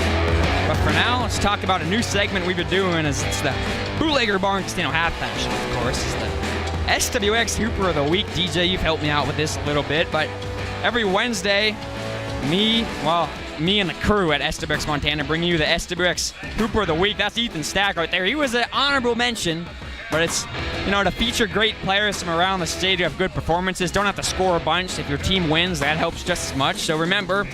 But for now, let's talk about a new segment we've been doing. It's the Bootlegger Bar and Casino halftime show, of course. It's the SWX Hooper of the Week. DJ, you've helped me out with this a little bit. But every Wednesday, me and the crew at SWX Montana bring you the SWX Hooper of the Week. That's Ethan Stack right there. He was an honorable mention. But it's, to feature great players from around the state who have good performances. Don't have to score a bunch. If your team wins, that helps just as much. So remember,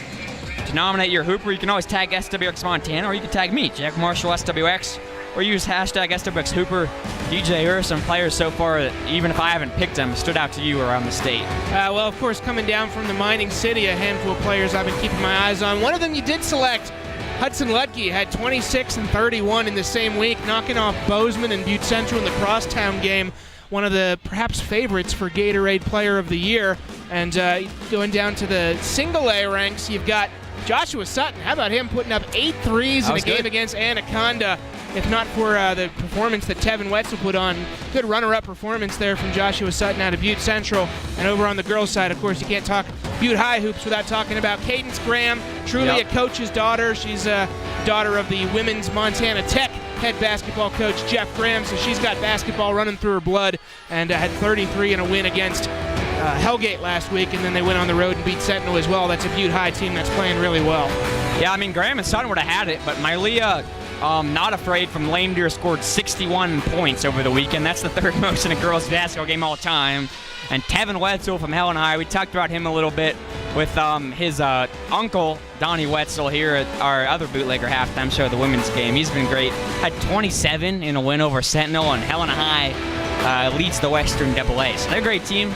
to nominate your Hooper, you can always tag SWX Montana, or you can tag me, Jack Marshall SWX, or use hashtag SWX Hooper. DJ, here are some players so far that, even if I haven't picked them, stood out to you around the state. Well, of course, coming down from the mining city, a handful of players I've been keeping my eyes on. One of them you did select. Hudson Ludke had 26 and 31 in the same week, knocking off Bozeman and Butte Central in the Crosstown game. One of the perhaps favorites for Gatorade Player of the Year. And going down to the single A ranks, you've got Joshua Sutton. How about him putting up 8 threes in a game against Anaconda? If not for the performance that Tevin Wetzel put on. Good runner-up performance there from Joshua Sutton out of Butte Central. And over on the girls' side, of course, you can't talk Butte High hoops without talking about Cadence Graham, truly a coach's daughter. She's a daughter of the women's Montana Tech head basketball coach, Jeff Graham, so she's got basketball running through her blood, and had 33 in a win against Hellgate last week, and then they went on the road and beat Sentinel as well. That's a Butte High team that's playing really well. Yeah, Graham and Sutton would have had it, but Mylea, not afraid from Lame Deer, scored 61 points over the weekend. That's the third most in a girls' basketball game all time. And Tevin Wetzel from Helen High, we talked about him a little bit with his uncle, Donnie Wetzel, here at our other Bootlegger halftime show, the women's game. He's been great. Had 27 in a win over Sentinel, and Helena High leads the Western AA. So they're a great team.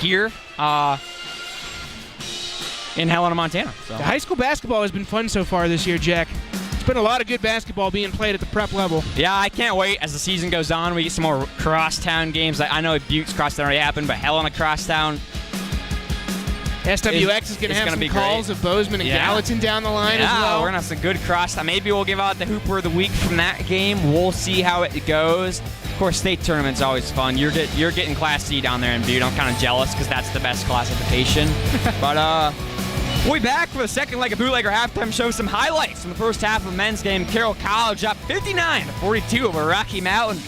here in Helena, Montana. So. The high school basketball has been fun so far this year, Jack. There's been a lot of good basketball being played at the prep level. Yeah, I can't wait as the season goes on. We get some more crosstown games. I know Butte's crosstown already happened, but Helena crosstown. SWX is going to have some calls of Bozeman and Gallatin down the line as well. We're going to have some good crosstown. Maybe we'll give out the Hooper of the Week from that game. We'll see how it goes. Of course, state tournament's always fun. You're getting Class C down there in Butte. I'm kind of jealous because that's the best classification. But we'll be back for the second leg of Bootlegger Halftime Show. Some highlights from the first half of the men's game. Carroll College up 59-42 over Rocky Mountain.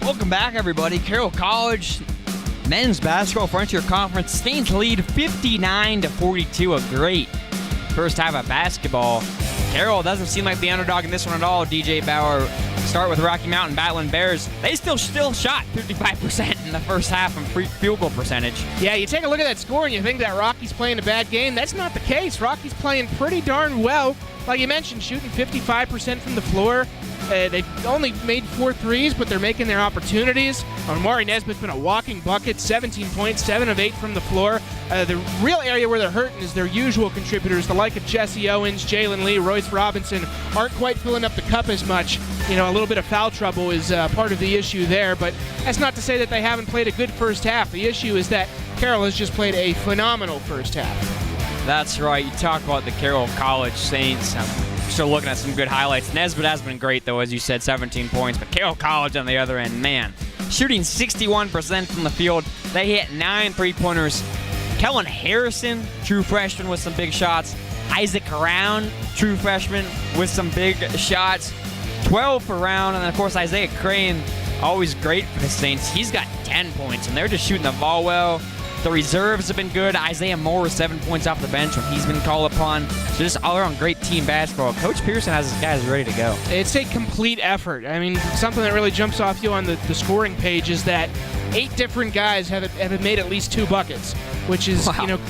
Welcome back, everybody. Carroll College men's basketball Frontier Conference Saints lead 59-42. A great first half of basketball. Carroll doesn't seem like the underdog in this one at all. DJ Bauer start with Rocky Mountain Battling Bears. They still shot 55% in the first half from free field goal percentage. Yeah, you take a look at that score and you think that Rocky's playing a bad game. That's not the case. Rocky's playing pretty darn well. Like you mentioned, shooting 55% from the floor. They've only made 4 threes, but they're making their opportunities. Amari Nesbitt's been a walking bucket, 17 points, 7 of 8 from the floor. The real area where they're hurting is their usual contributors, the like of Jesse Owens, Jalen Lee, Royce Robinson, aren't quite filling up the cup as much. You know, a little bit of foul trouble is part of the issue there, but that's not to say that they haven't played a good first half. The issue is that Carroll has just played a phenomenal first half. That's right. You talk about the Carroll College Saints. Still looking at some good highlights. Nesbitt has been great, though, as you said, 17 points. But Carroll College on the other end, man, shooting 61% from the field. They hit 9 three-pointers. Kellen Harrison, true freshman, with some big shots. Isaac Round, true freshman, with some big shots. 12 for Round. And then, of course, Isaiah Crane, always great for the Saints. He's got 10 points, and they're just shooting the ball well. The reserves have been good. Isaiah Moore, 7 points off the bench when he's been called upon. So just all around great team basketball. Coach Pearson has his guys ready to go. It's a complete effort. I mean, something that really jumps off you on the scoring page is that 8 different guys have made at least 2 buckets, which is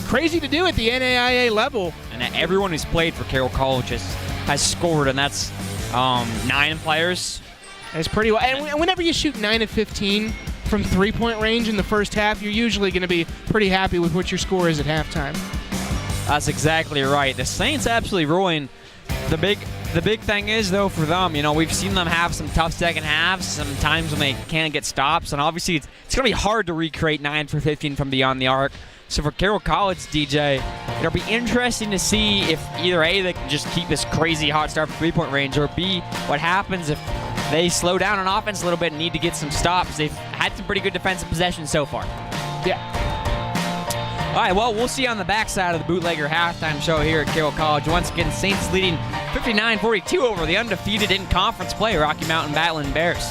crazy to do at the NAIA level. And everyone who's played for Carroll College has scored, and that's 9 players. That's pretty well. And whenever you shoot 9 of 15 from three-point range in the first half, you're usually going to be pretty happy with what your score is at halftime. That's exactly right. The Saints absolutely rolling. The big thing is, though, for them, we've seen them have some tough second halves, some times when they can't get stops, and obviously it's going to be hard to recreate 9 for 15 from beyond the arc. So for Carroll College, DJ, it'll be interesting to see if either A, they can just keep this crazy hot start from three-point range, or B, what happens if they slow down on offense a little bit and need to get some stops. They've had some pretty good defensive possessions so far. Yeah. All right, well, we'll see on the backside of the Bootlegger halftime show here at Carroll College. Once again, Saints leading 59-42 over the undefeated in conference play Rocky Mountain Battling Bears.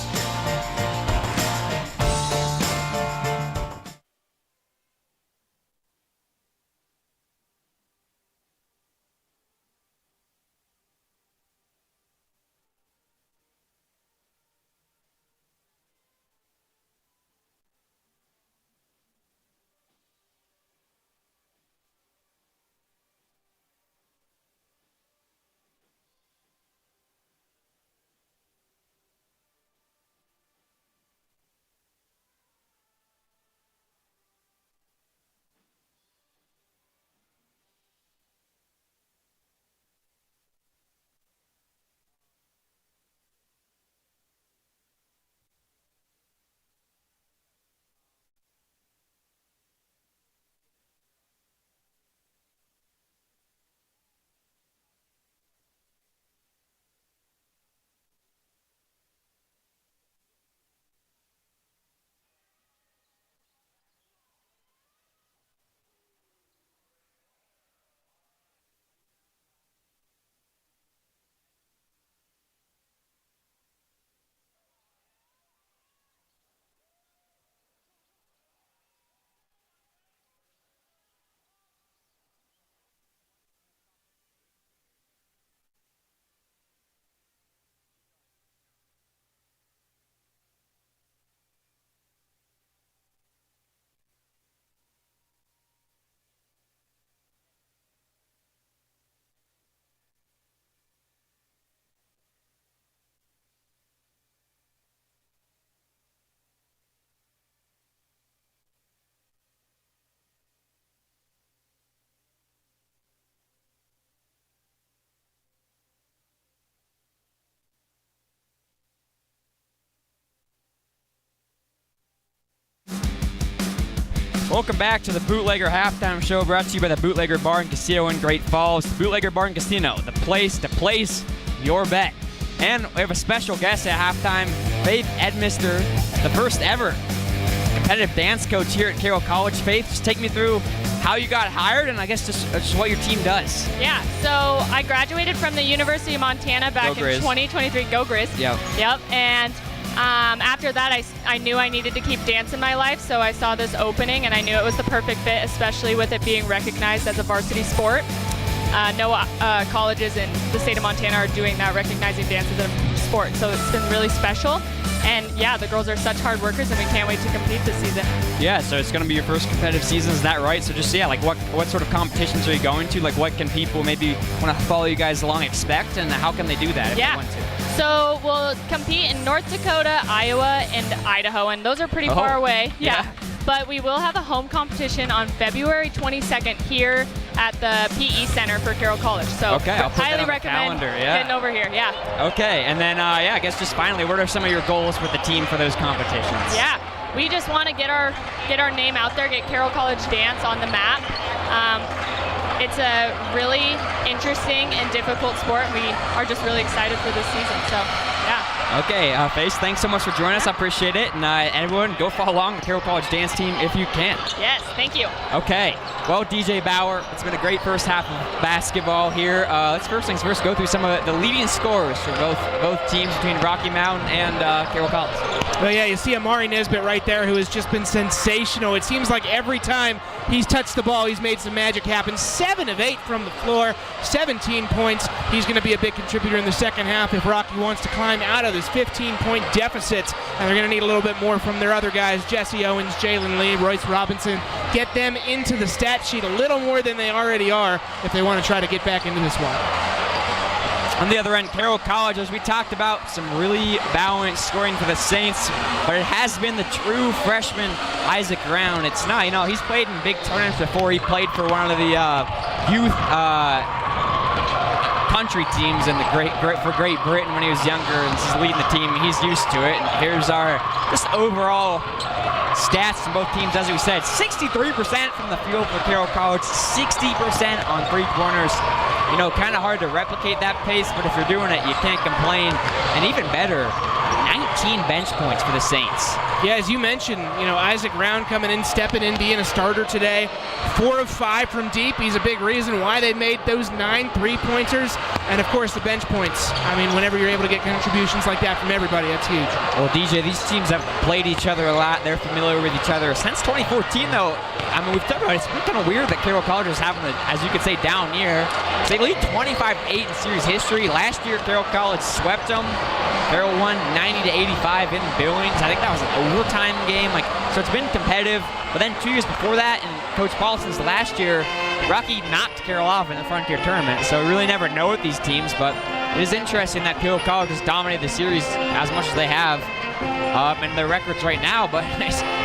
Welcome back to the Bootlegger Halftime Show, brought to you by the Bootlegger Bar and Casino in Great Falls. The Bootlegger Bar and Casino, the place to place your bet. And we have a special guest at halftime, Faith Edmister, the first ever competitive dance coach here at Carroll College. Faith, just take me through how you got hired and I guess just what your team does. Yeah, so I graduated from the University of Montana back in 2023. Go Grizz. Yep. And after that, I knew I needed to keep dance in my life, so I saw this opening, and I knew it was the perfect fit, especially with it being recognized as a varsity sport. No colleges in the state of Montana are doing that, recognizing dance as a sport, so it's been really special. And yeah, the girls are such hard workers, and we can't wait to compete this season. Yeah, so it's going to be your first competitive season, is that right? So just, yeah, like what sort of competitions are you going to? Like what can people maybe want to follow you guys along expect, and how can they do that if they want to? So we'll compete in North Dakota, Iowa, and Idaho, and those are pretty far away. Yeah. But we will have a home competition on February 22nd here at the PE Center for Carroll College. So I'll put highly that on recommend the calendar, getting over here. Yeah. Okay, and then I guess just finally, what are some of your goals with the team for those competitions? Yeah, we just want to get our name out there, get Carroll College dance on the map. It's a really interesting and difficult sport. We are just really excited for this season. So, yeah. Okay, Face, thanks so much for joining us. I appreciate it. And everyone, go follow along the Carroll College dance team if you can. Yes, thank you. Okay, well, DJ Bauer, it's been a great first half of basketball here. Let's first things first go through some of the leading scorers for both teams between Rocky Mountain and Carroll College. Well, yeah, you see Amari Nesbitt right there, who has just been sensational. It seems like every time he's touched the ball, he's made some magic happen. 7 of 8 from the floor, 17 points. He's going to be a big contributor in the second half if Rocky wants to climb out of this 15-point deficit. And they're going to need a little bit more from their other guys, Jesse Owens, Jalen Lee, Royce Robinson. Get them into the stat sheet a little more than they already are if they want to try to get back into this one. On the other end, Carroll College, as we talked about, some really balanced scoring for the Saints, but it has been the true freshman Isaac Brown. It's not, he's played in big tournaments before. He played for one of the youth country teams in for Great Britain when he was younger, and he's leading the team. He's used to it. And here's our just overall stats from both teams. As we said, 63% from the field for Carroll College, 60% on three-pointers. Kind of hard to replicate that pace, but if you're doing it, you can't complain. And even better, bench points for the Saints. Yeah, as you mentioned, Isaac Brown coming in, stepping in, being a starter today. 4 of 5 from deep. He's a big reason why they made those 9 3-pointers. And, of course, the bench points. I mean, whenever you're able to get contributions like that from everybody, that's huge. Well, DJ, these teams have played each other a lot. They're familiar with each other. Since 2014, though, I mean, we've talked about it. It's been kind of weird that Carroll College is having, as you could say, down year. They lead 25-8 in series history. Last year, Carroll College swept them. Carroll won 90-85 in Billings. I think that was an overtime game. So it's been competitive. But then 2 years before that, in Coach Paulson's last year, Rocky knocked Carroll off in the Frontier Tournament. So we really never know with these teams. But it is interesting that Carroll College has dominated the series as much as they have. And their records right now. But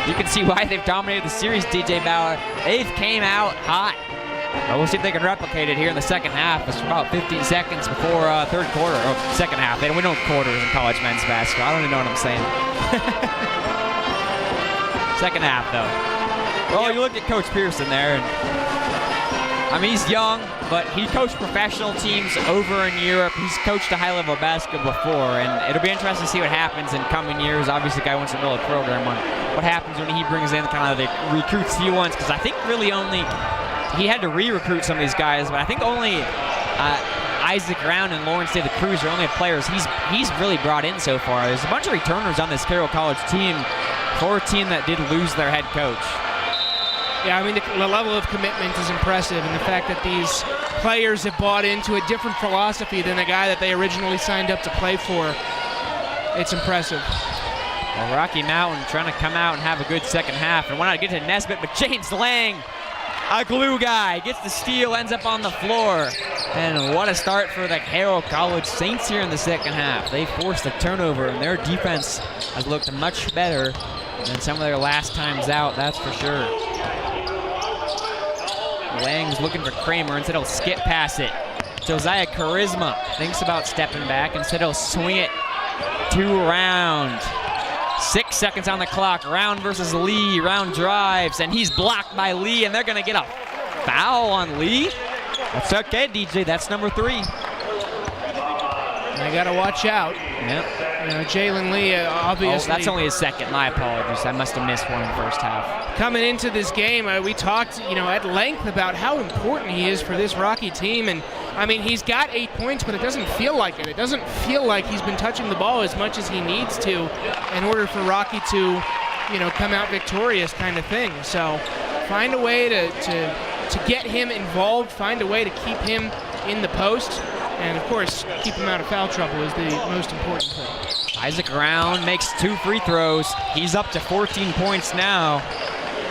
you can see why they've dominated the series, DJ Bauer. They've came out hot. We'll see if they can replicate it here in the second half. It's about 15 seconds before third quarter, or second half. We don't quarters in college men's basketball. I don't even know what I'm saying. Second half, though. Well, you look at Coach Pearson there. And, I mean, he's young, but he coached professional teams over in Europe. He's coached a high-level basketball before, and it'll be interesting to see what happens in coming years. Obviously, the guy wants to build a program on what happens when he brings in kind of the recruits he wants, because I think really only he had to re-recruit some of these guys, but I think only Isaac Brown and Lawrence De La Cruz are only players he's really brought in so far. There's a bunch of returners on this Carroll College team for a team that did lose their head coach. Yeah, I mean, the level of commitment is impressive, and the fact that these players have bought into a different philosophy than the guy that they originally signed up to play for, it's impressive. Well, Rocky Mountain trying to come out and have a good second half, and why not get to Nesbitt, but James Lang, a glue guy, gets the steal, ends up on the floor. And what a start for the Carroll College Saints here in the second half. They forced a turnover, and their defense has looked much better than some of their last times out, that's for sure. Lang's looking for Kramer. Instead, he'll skip past it. Josiah Charisma thinks about stepping back. Instead, he'll swing it to Round. 6 seconds on the clock. Round versus Lee. Round drives, and he's blocked by Lee, and they're going to get a foul on Lee. That's okay, DJ. That's number 3. They got to watch out. Yep. Jalen Lee, obviously. Oh, that's only his second. My apologies. I must have missed one in the first half. Coming into this game, we talked, at length about how important he is for this Rocky team. And, I mean, he's got 8 points, but it doesn't feel like it. It doesn't feel like he's been touching the ball as much as he needs to in order for Rocky to, come out victorious kind of thing. So find a way to get him involved, find a way to keep him in the post. And, of course, keep him out of foul trouble is the most important thing. Isaac Brown makes 2 free throws. He's up to 14 points now.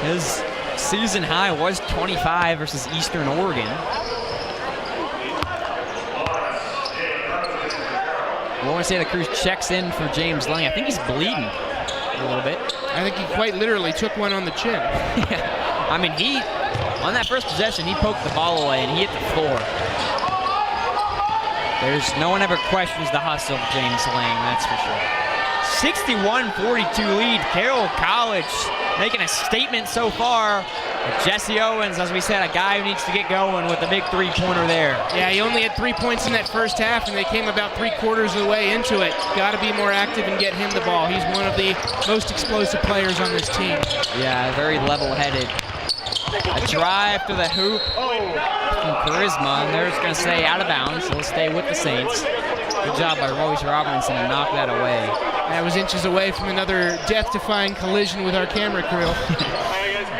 His season high was 25 versus Eastern Oregon. Lawrence De La Cruz checks in for James Lang. I think he's bleeding a little bit. I think he quite literally took one on the chin. Yeah. I mean, on that first possession, he poked the ball away and he hit the floor. No one ever questions the hustle of James Lang, that's for sure. 61-42 lead. Carroll College making a statement so far. But Jesse Owens, as we said, a guy who needs to get going with a big 3-pointer there. Yeah, he only had 3 points in that first half, and they came about 3/4 of the way into it. Got to be more active and get him the ball. He's one of the most explosive players on this team. Yeah, very level-headed. A drive to the hoop from Charisma, and they're just going to stay out of bounds. So they'll stay with the Saints. Good job by Royce Robinson to knock that away. That was inches away from another death-defying collision with our camera crew.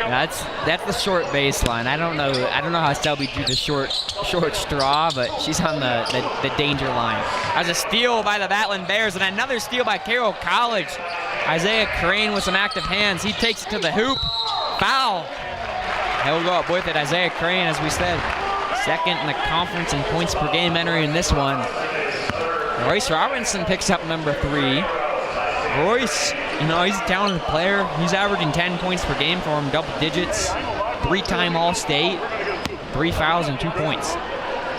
That's the short baseline. I don't know how Selby drew the short straw, but she's on the danger line. There's a steal by the Battling Bears, and another steal by Carroll College. Isaiah Crane with some active hands. He takes it to the hoop. Foul. He'll go up with it. Isaiah Crane, as we said, second in the conference in points per game entering this one. Royce Robinson picks up number 3. Royce, he's a talented player. He's averaging 10 points per game for him, double digits, 3-time All-State, 3 fouls and 2 points.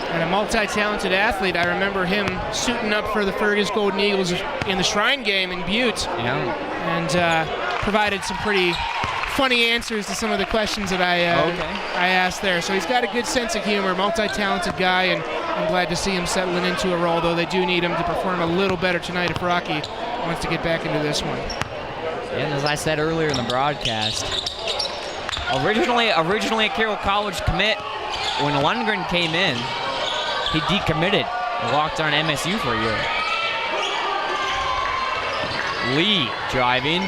And a multi-talented athlete. I remember him suiting up for the Fergus Golden Eagles in the Shrine game in Butte. Yeah. And provided some pretty funny answers to some of the questions that I asked there. So he's got a good sense of humor, multi-talented guy, and I'm glad to see him settling into a role, though they do need him to perform a little better tonight if Rocky wants to get back into this one. And as I said earlier in the broadcast, originally a Carroll College commit. When Lundgren came in, he decommitted and walked on MSU for a year. Lee driving.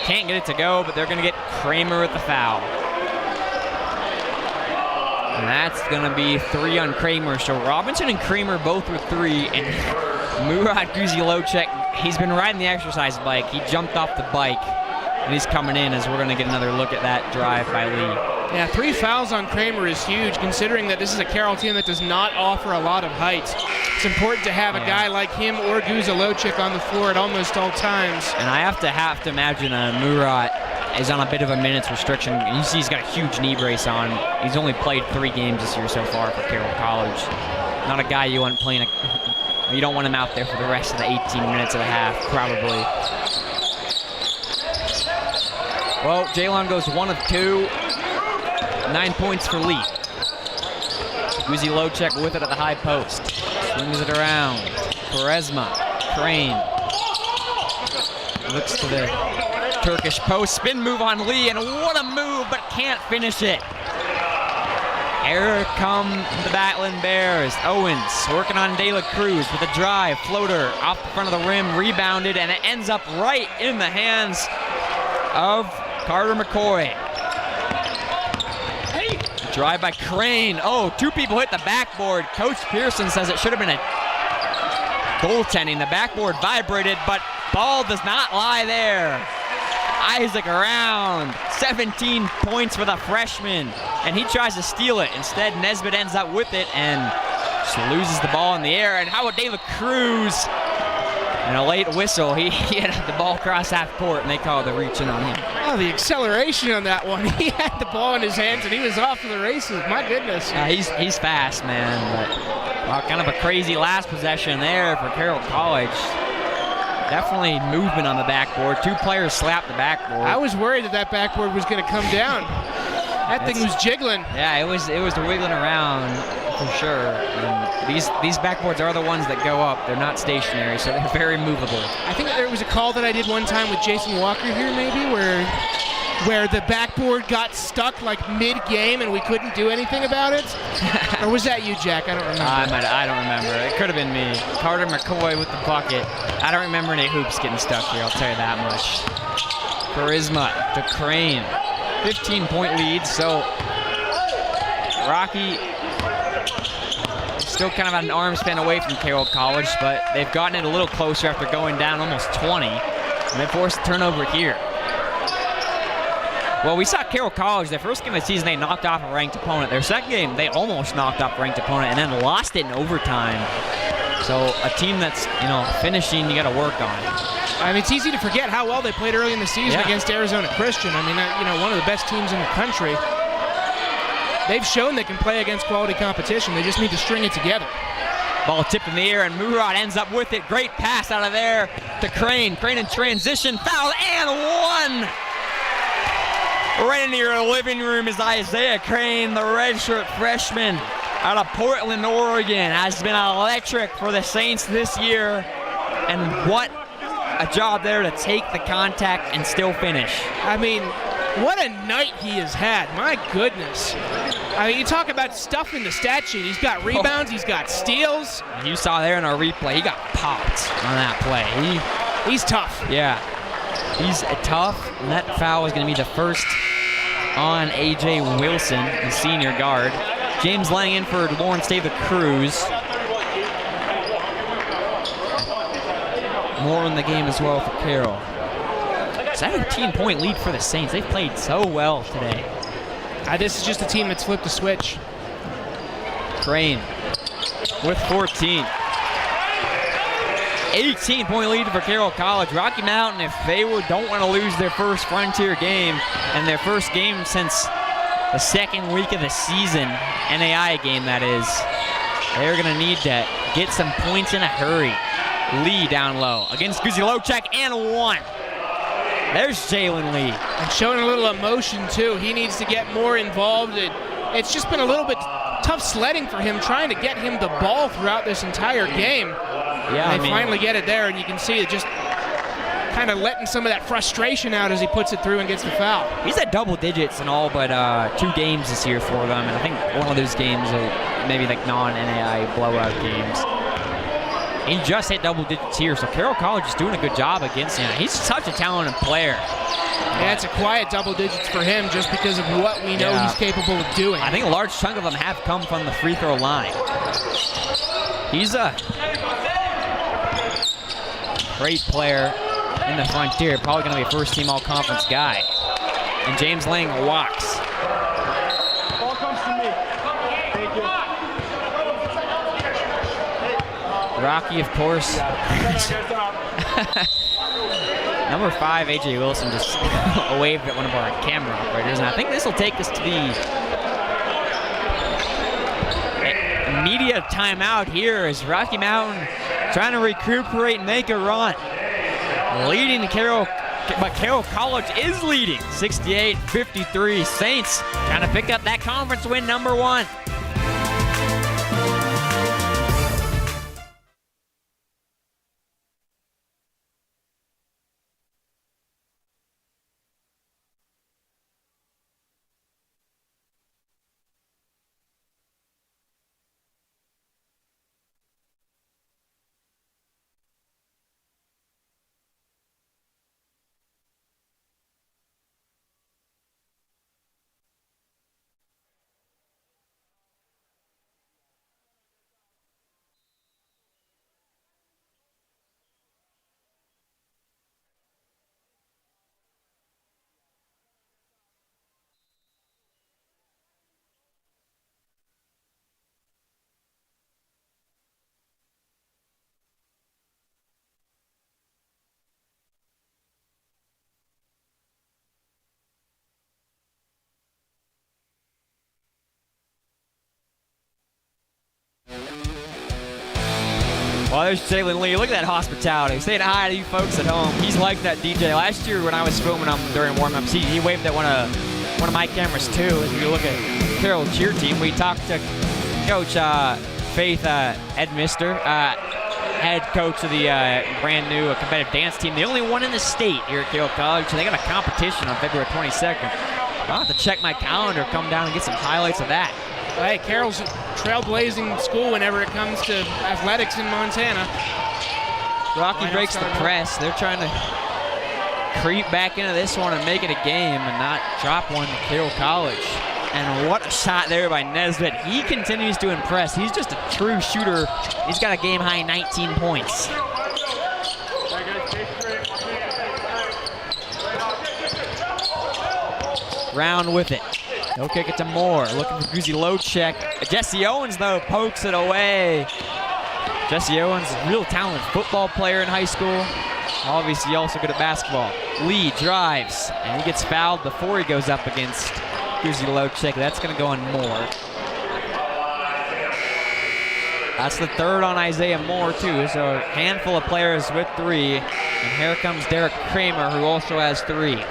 Can't get it to go, but they're going to get Kramer with the foul. And that's going to be 3 on Kramer. So Robinson and Kramer both with 3. And Murat Guzilocek, he's been riding the exercise bike. He jumped off the bike, and he's coming in as we're going to get another look at that drive by Lee. Yeah, 3 fouls on Kramer is huge, considering that this is a Carroll team that does not offer a lot of height. It's important to have a guy like him or Guzilocek on the floor at almost all times. And I have to imagine Murat is on a bit of a minutes restriction. You see he's got a huge knee brace on. He's only played 3 games this year so far for Carroll College. Not a guy you want playing you don't want him out there for the rest of the 18 minutes and a half, probably. Well, Jalon goes 1 of 2. 9 points for Lee. Guzilocek with it at the high post. Swings it around. Quaresma. Crane. Looks to the Turkish post. Spin move on Lee, and what a move, but can't finish it. Here come the Battling Bears. Owens working on De La Cruz with a drive. Floater off the front of the rim. Rebounded, and it ends up right in the hands of Carter McCoy. Drive by Crane. Oh, 2 people hit the backboard. Coach Pearson says it should have been a goaltending. The backboard vibrated, but ball does not lie there. Isaac around. 17 points for the freshman, and he tries to steal it. Instead, Nesbitt ends up with it and just loses the ball in the air. And how about De La Cruz? And a late whistle. He had the ball across half court, and they called the reach-in on him. Oh, the acceleration on that one. He had the ball in his hands, and he was off to the races. My goodness. He's fast, man. But kind of a crazy last possession there for Carroll College. Definitely movement on the backboard. 2 players slapped the backboard. I was worried that backboard was going to come down. That thing was jiggling. Yeah, it was wiggling around for sure. And these backboards are the ones that go up. They're not stationary, so they're very movable. I think there was a call that I did one time with Jason Walker here, maybe, where the backboard got stuck like mid-game and we couldn't do anything about it. Or was that you, Jack? I don't remember. I don't remember. It could have been me. Carter McCoy with the bucket. I don't remember any hoops getting stuck here, I'll tell you that much. Charisma to Crane. 15-point lead, so Rocky still kind of at an arm span away from Carroll College, but they've gotten it a little closer after going down almost 20, and they forced a turnover here. Well, we saw Carroll College, their first game of the season, they knocked off a ranked opponent. Their second game, they almost knocked off a ranked opponent and then lost it in overtime. So a team that's, finishing, you got to work on. I mean, it's easy to forget how well they played early in the season against Arizona Christian. I mean, one of the best teams in the country. They've shown they can play against quality competition. They just need to string it together. Ball tipped in the air, and Murat ends up with it. Great pass out of there to Crane. Crane in transition, foul, and 1. Right into your living room is Isaiah Crane, the redshirt freshman out of Portland, Oregon. Has been electric for the Saints this year. And what a job there to take the contact and still finish. I mean, what a night he has had. My goodness. I mean, you talk about stuff in the stat sheet. He's got rebounds. He's got steals. You saw there in our replay, he got popped on that play. He's tough. Yeah. He's tough, and that foul is going to be the first on A.J. Wilson, the senior guard. James Lang in for Lawrence De La Cruz. More in the game as well for Carroll. 17-point lead for the Saints. They've played so well today. This is just a team that's flipped a switch. Crane with 14. 18-point lead for Carroll College. Rocky Mountain, if they don't want to lose their first Frontier game and their first game since the second week of the season, NAI game that is, they're going to need to get some points in a hurry. Lee down low against Guzilocek and 1. There's Jalen Lee. And showing a little emotion too. He needs to get more involved. It's just been a little bit tough sledding for him, trying to get him the ball throughout this entire game. Yeah, and they finally get it there, and you can see it just kind of letting some of that frustration out as he puts it through and gets the foul. He's at double digits in all but 2 games this year for them, and I think one of those games are maybe like non-NAI blowout games. He just hit double digits here, so Carroll College is doing a good job against him. He's such a talented player. Yeah, it's a quiet double digits for him just because of what we know he's capable of doing. I think a large chunk of them have come from the free throw line. He's a great player in the Frontier, probably going to be a first-team all-conference guy. And James Lang walks. Ball comes to me. Thank you. Rocky, of course. Number 5, A.J. Wilson, just waved at one of our camera operators, and I think this will take us to the media timeout here as Rocky Mountain trying to recuperate and make a run. Leading Carroll, but Carroll College is leading 68-53. Saints trying to pick up that conference win number 1. Well, there's Jalen Lee. Look at that hospitality. Saying hi to you folks at home. He's like that DJ. Last year when I was filming him during warm-ups, he waved at one of my cameras too. As you look at Carroll cheer team, we talked to Coach Faith Edmister, head coach of the brand new competitive dance team, the only one in the state here at Carroll College. So they got a competition on February 22nd. I'll have to check my calendar, come down and get some highlights of that. Hey, Carroll's a trailblazing school whenever it comes to athletics in Montana. Rocky breaks the press. They're trying to creep back into this one and make it a game and not drop one to Carroll College. And what a shot there by Nesbitt. He continues to impress. He's just a true shooter. He's got a game-high 19 points. Round with it. He'll kick it to Moore. Looking for Guzi low check. Jesse Owens, though, pokes it away. Jesse Owens, a real talented football player in high school. Obviously also good at basketball. Lee drives, and he gets fouled before he goes up against Guzi low check. That's going to go on Moore. That's the third on Isaiah Moore, too. So a handful of players with 3. And here comes Derek Kramer, who also has 3.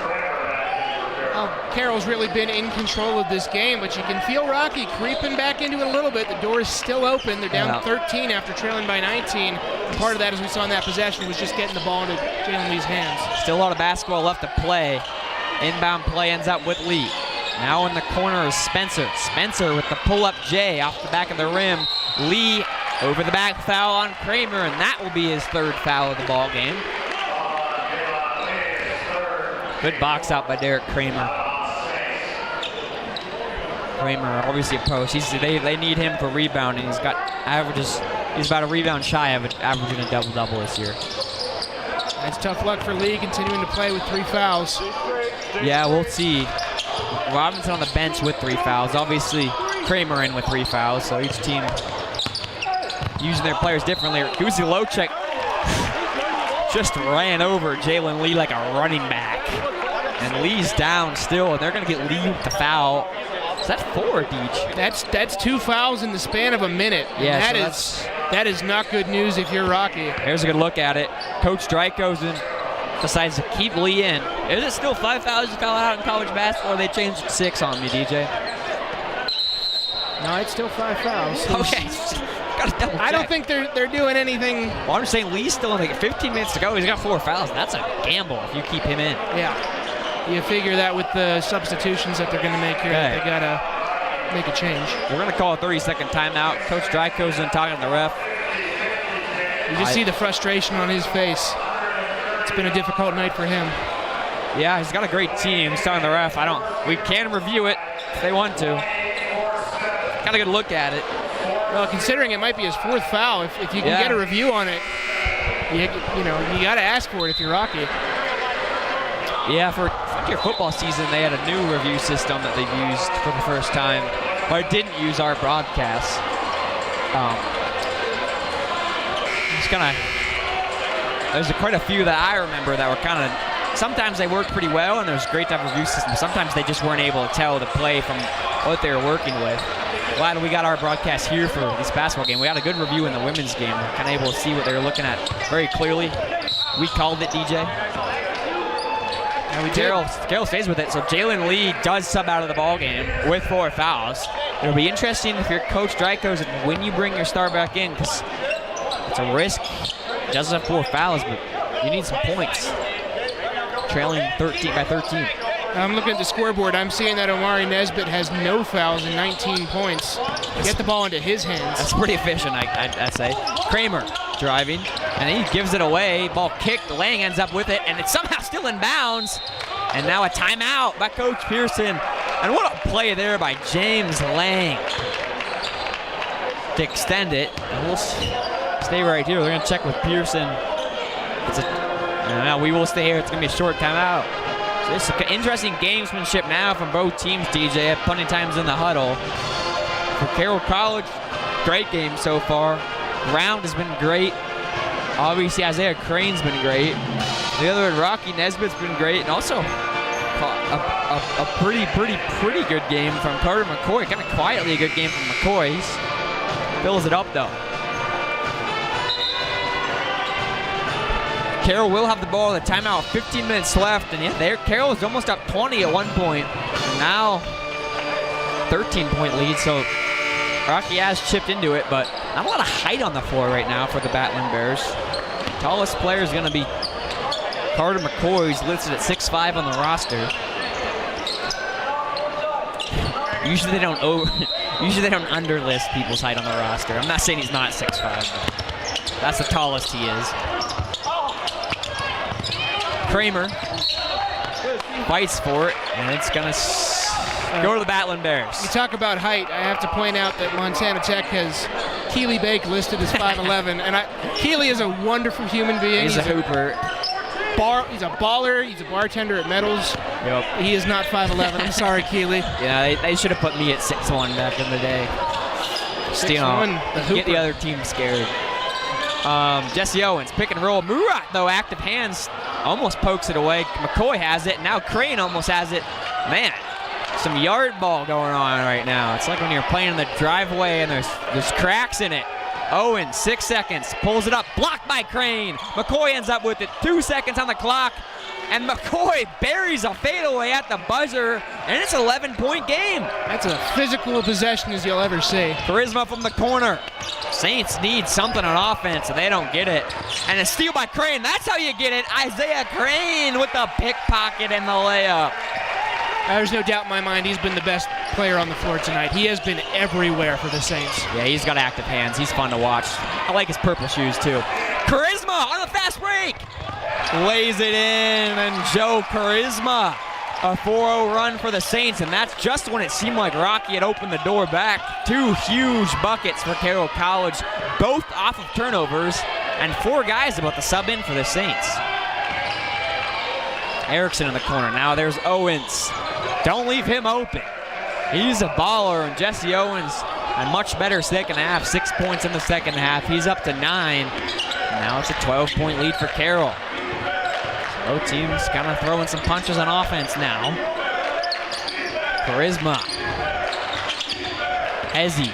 Carroll's really been in control of this game, but you can feel Rocky creeping back into it a little bit. The door is still open. They're down 13 after trailing by 19. And part of that, as we saw in that possession, was just getting the ball into Jalen Lee's hands. Still a lot of basketball left to play. Inbound play ends up with Lee. Now in the corner is Spencer. Spencer with the pull-up J off the back of the rim. Lee over the back foul on Kramer, and that will be his 3rd foul of the ball game. Good box out by Derek Kramer. Kramer, obviously a post. They need him for rebounding. He's about a rebound shy of averaging a double-double this year. That's tough luck for Lee, continuing to play with 3 fouls. Yeah, we'll see. Robinson on the bench with 3 fouls. Obviously, Kramer in with 3 fouls, so each team using their players differently. Guzi Lochek just ran over Jalen Lee like a running back. And Lee's down still, and they're going to get Lee with the foul. Is that 4, Deej? That's 2 fouls in the span of a minute. Yeah, that is not good news if you're Rocky. Here's a good look at it. Coach Drykosen decides to keep Lee in. Is it still 5 fouls you call out in college basketball, or they changed it to 6 on me, DJ? No, it's still 5 fouls. Okay. Gotta double check. I don't think they're doing anything. Well, I'm saying Lee's still in like 15 minutes to go. He's got 4 fouls. That's a gamble if you keep him in. Yeah. You figure that with the substitutions that they're going to make here, they got to make a change. We're going to call a 30-second timeout. Coach Drykosen talking to the ref. You just see the frustration on his face. It's been a difficult night for him. Yeah, he's got a great team. He's talking to the ref. We can review it if they want to. Got a good look at it. Well, considering it might be his 4th foul, if you can get a review on it, you got to ask for it if you're Rocky. Yeah, for your football season, they had a new review system that they used for the first time, but it didn't use our broadcast. There's quite a few that I remember that were kind of, sometimes they worked pretty well and there was a great type of review system. Sometimes they just weren't able to tell the play from what they were working with. Glad we got our broadcast here for this basketball game. We had a good review in the women's game. We're kind of able to see what they were looking at very clearly. We called it, DJ. And Carroll stays with it. So Jalen Lee does sub out of the ball game with 4 fouls. It'll be interesting if you're Coach Drykosen when you bring your star back in, because it's a risk. He does have 4 fouls, but you need some points. Trailing 13 by 13. I'm looking at the scoreboard. I'm seeing that Omari Nesbitt has no fouls and 19 points. Get the ball into his hands. That's pretty efficient, I'd say. Kramer driving, and he gives it away. Ball kicked. Lang ends up with it, and it's somehow still in bounds. And now a timeout by Coach Pearson. And what a play there by James Lang to extend it. And we'll stay right here. We're going to check with Pearson. We will stay here. It's going to be a short timeout. So this is interesting gamesmanship now from both teams, DJ. Plenty of times in the huddle. For Carroll College, great game so far. Round has been great. Obviously, Isaiah Crane's been great. The other one, Rocky Nesbitt's been great. And also a pretty good game from Carter McCoy. Kind of quietly a good game from McCoy. He fills it up, though. Carroll will have the ball at the timeout, 15 minutes left, and Carroll is almost up 20 at one point. Now, 13-point lead, so Rocky has chipped into it, but not a lot of height on the floor right now for the Battling Bears. Tallest player is going to be Carter McCoy, who's listed at 6'5" on the roster. Usually they don't underlist people's height on the roster. I'm not saying he's not 6'5", but that's the tallest he is. Kramer fights for it, and it's going to go to the Battling Bears. You talk about height. I have to point out that Montana Tech has Keely Bake listed as 5'11", and Keely is a wonderful human being. He's a hooper. He's a baller. He's a bartender at Metals. Yep. He is not 5'11". I'm sorry, Keely. Yeah, they should have put me at 6'1" back in the day. 6'1", get the other team scared. Jesse Owens, pick and roll. Murat, though, active hands, almost pokes it away. McCoy has it. Now Crane almost has it. Man, some yard ball going on right now. It's like when you're playing in the driveway and there's cracks in it. Owens, 6 seconds, pulls it up, blocked by Crane. McCoy ends up with it, 2 seconds on the clock, and McCoy buries a fadeaway at the buzzer, and it's an 11-point game. That's a physical possession as you'll ever see. Charisma from the corner. Saints need something on offense, and they don't get it. And a steal by Crane. That's how you get it. Isaiah Crane with the pickpocket and the layup. There's no doubt in my mind he's been the best player on the floor tonight. He has been everywhere for the Saints. Yeah, he's got active hands. He's fun to watch. I like his purple shoes, too. Charisma on the fast break. Lays it in, and Joe Charisma. A 4-0 run for the Saints, and that's just when it seemed like Rocky had opened the door back. 2 huge buckets for Carroll College, both off of turnovers, and 4 guys about to sub in for the Saints. Erickson in the corner. Now there's Owens. Don't leave him open. He's a baller, and Jesse Owens, a much better second half. 6 points in the second half. He's up to 9. Now it's a 12-point lead for Carroll. Both teams kind of throwing some punches on offense now. Charisma. Hezzy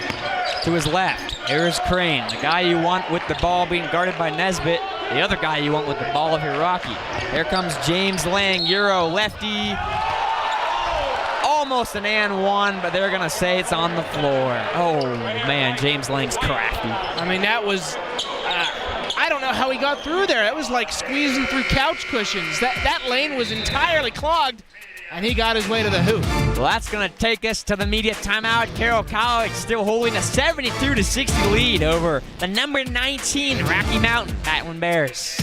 to his left. Here's Crane, the guy you want with the ball being guarded by Nesbitt. The other guy you want with the ball if you're Rocky. Here comes James Lang, Euro, lefty. almost an and one, but they're going to say it's on the floor. Oh, man, James Lang's crafty. I mean, that was, I don't know how he got through there. It was like squeezing through couch cushions. That lane was entirely clogged, and he got his way to the hoop. Well, that's going to take us to the media timeout. Carroll College still holding a 72-60 lead over the number 19 Rocky Mountain Battling Bears.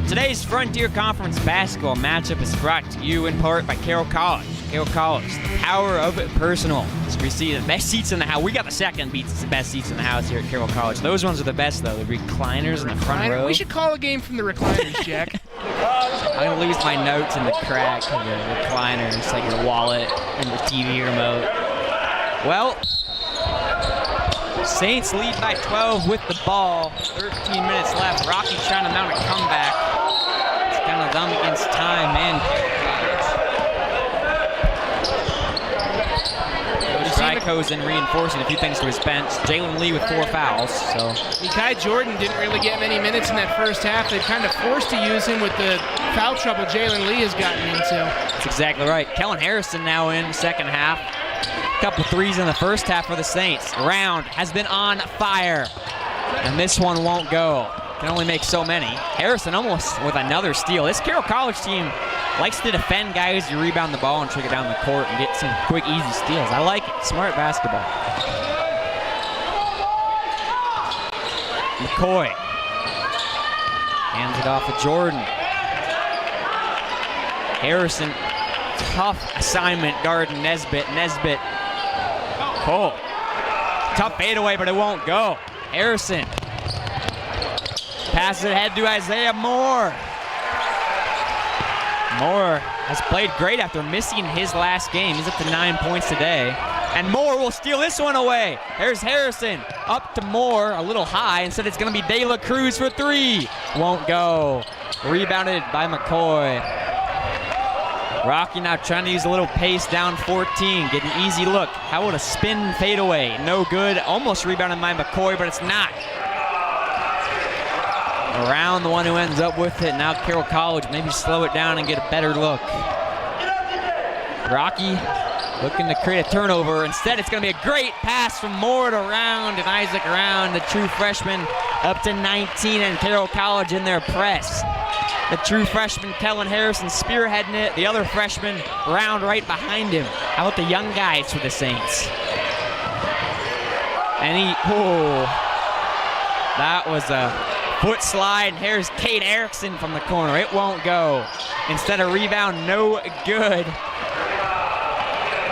Today's Frontier Conference basketball matchup is brought to you in part by Carroll College. Carroll College, the power of it personal. We see the best seats in the house. We got the second best seats in the house here at Carroll College. Those ones are the best, though. The recliners in the front row. We should call a game from the recliners, Jack. I'm going to lose my notes in the crack of the recliners, like your wallet and the TV remote. Well, Saints lead by 12 with the ball. 13 minutes left. Rocky trying to mount a comeback. It's kind of them against time, man. Coach in reinforcing a few things to his bench. Jalen Lee with 4 fouls. So Mekhi Jordan didn't really get many minutes in that first half. They've kind of forced to use him with the foul trouble Jalen Lee has gotten into. That's exactly right. Kellen Harrison now in the second half. Couple threes in the first half for the Saints. Round has been on fire, and this one won't go. Can only make so many. Harrison almost with another steal. This Carroll College team likes to defend guys who rebound the ball and trick it down the court and get some quick, easy steals. I like it. Smart basketball. McCoy hands it off to Jordan. Harrison, tough assignment guarding Nesbitt. Nesbitt. Oh, tough fadeaway, but it won't go. Harrison passes it ahead to Isaiah Moore. Moore has played great after missing his last game. He's up to 9 points today. And Moore will steal this one away. There's Harrison up to Moore, a little high. Instead, it's going to be De La Cruz for 3. Won't go. Rebounded by McCoy. Rocky now trying to use a little pace down 14. Get an easy look. How about a spin fadeaway? No good. Almost rebounded by McCoy, but it's not. Around the one who ends up with it. Now Carroll College maybe slow it down and get a better look. Rocky looking to create a turnover. Instead, it's going to be a great pass from Moore to Round, and Isaac Round, the true freshman, up to 19, and Carroll College in their press. The true freshman, Kellen Harrison, spearheading it. The other freshman, Round, right behind him. How about the young guys for the Saints? And that was a foot slide, and here's Cade Erickson from the corner. It won't go. Instead of rebound, no good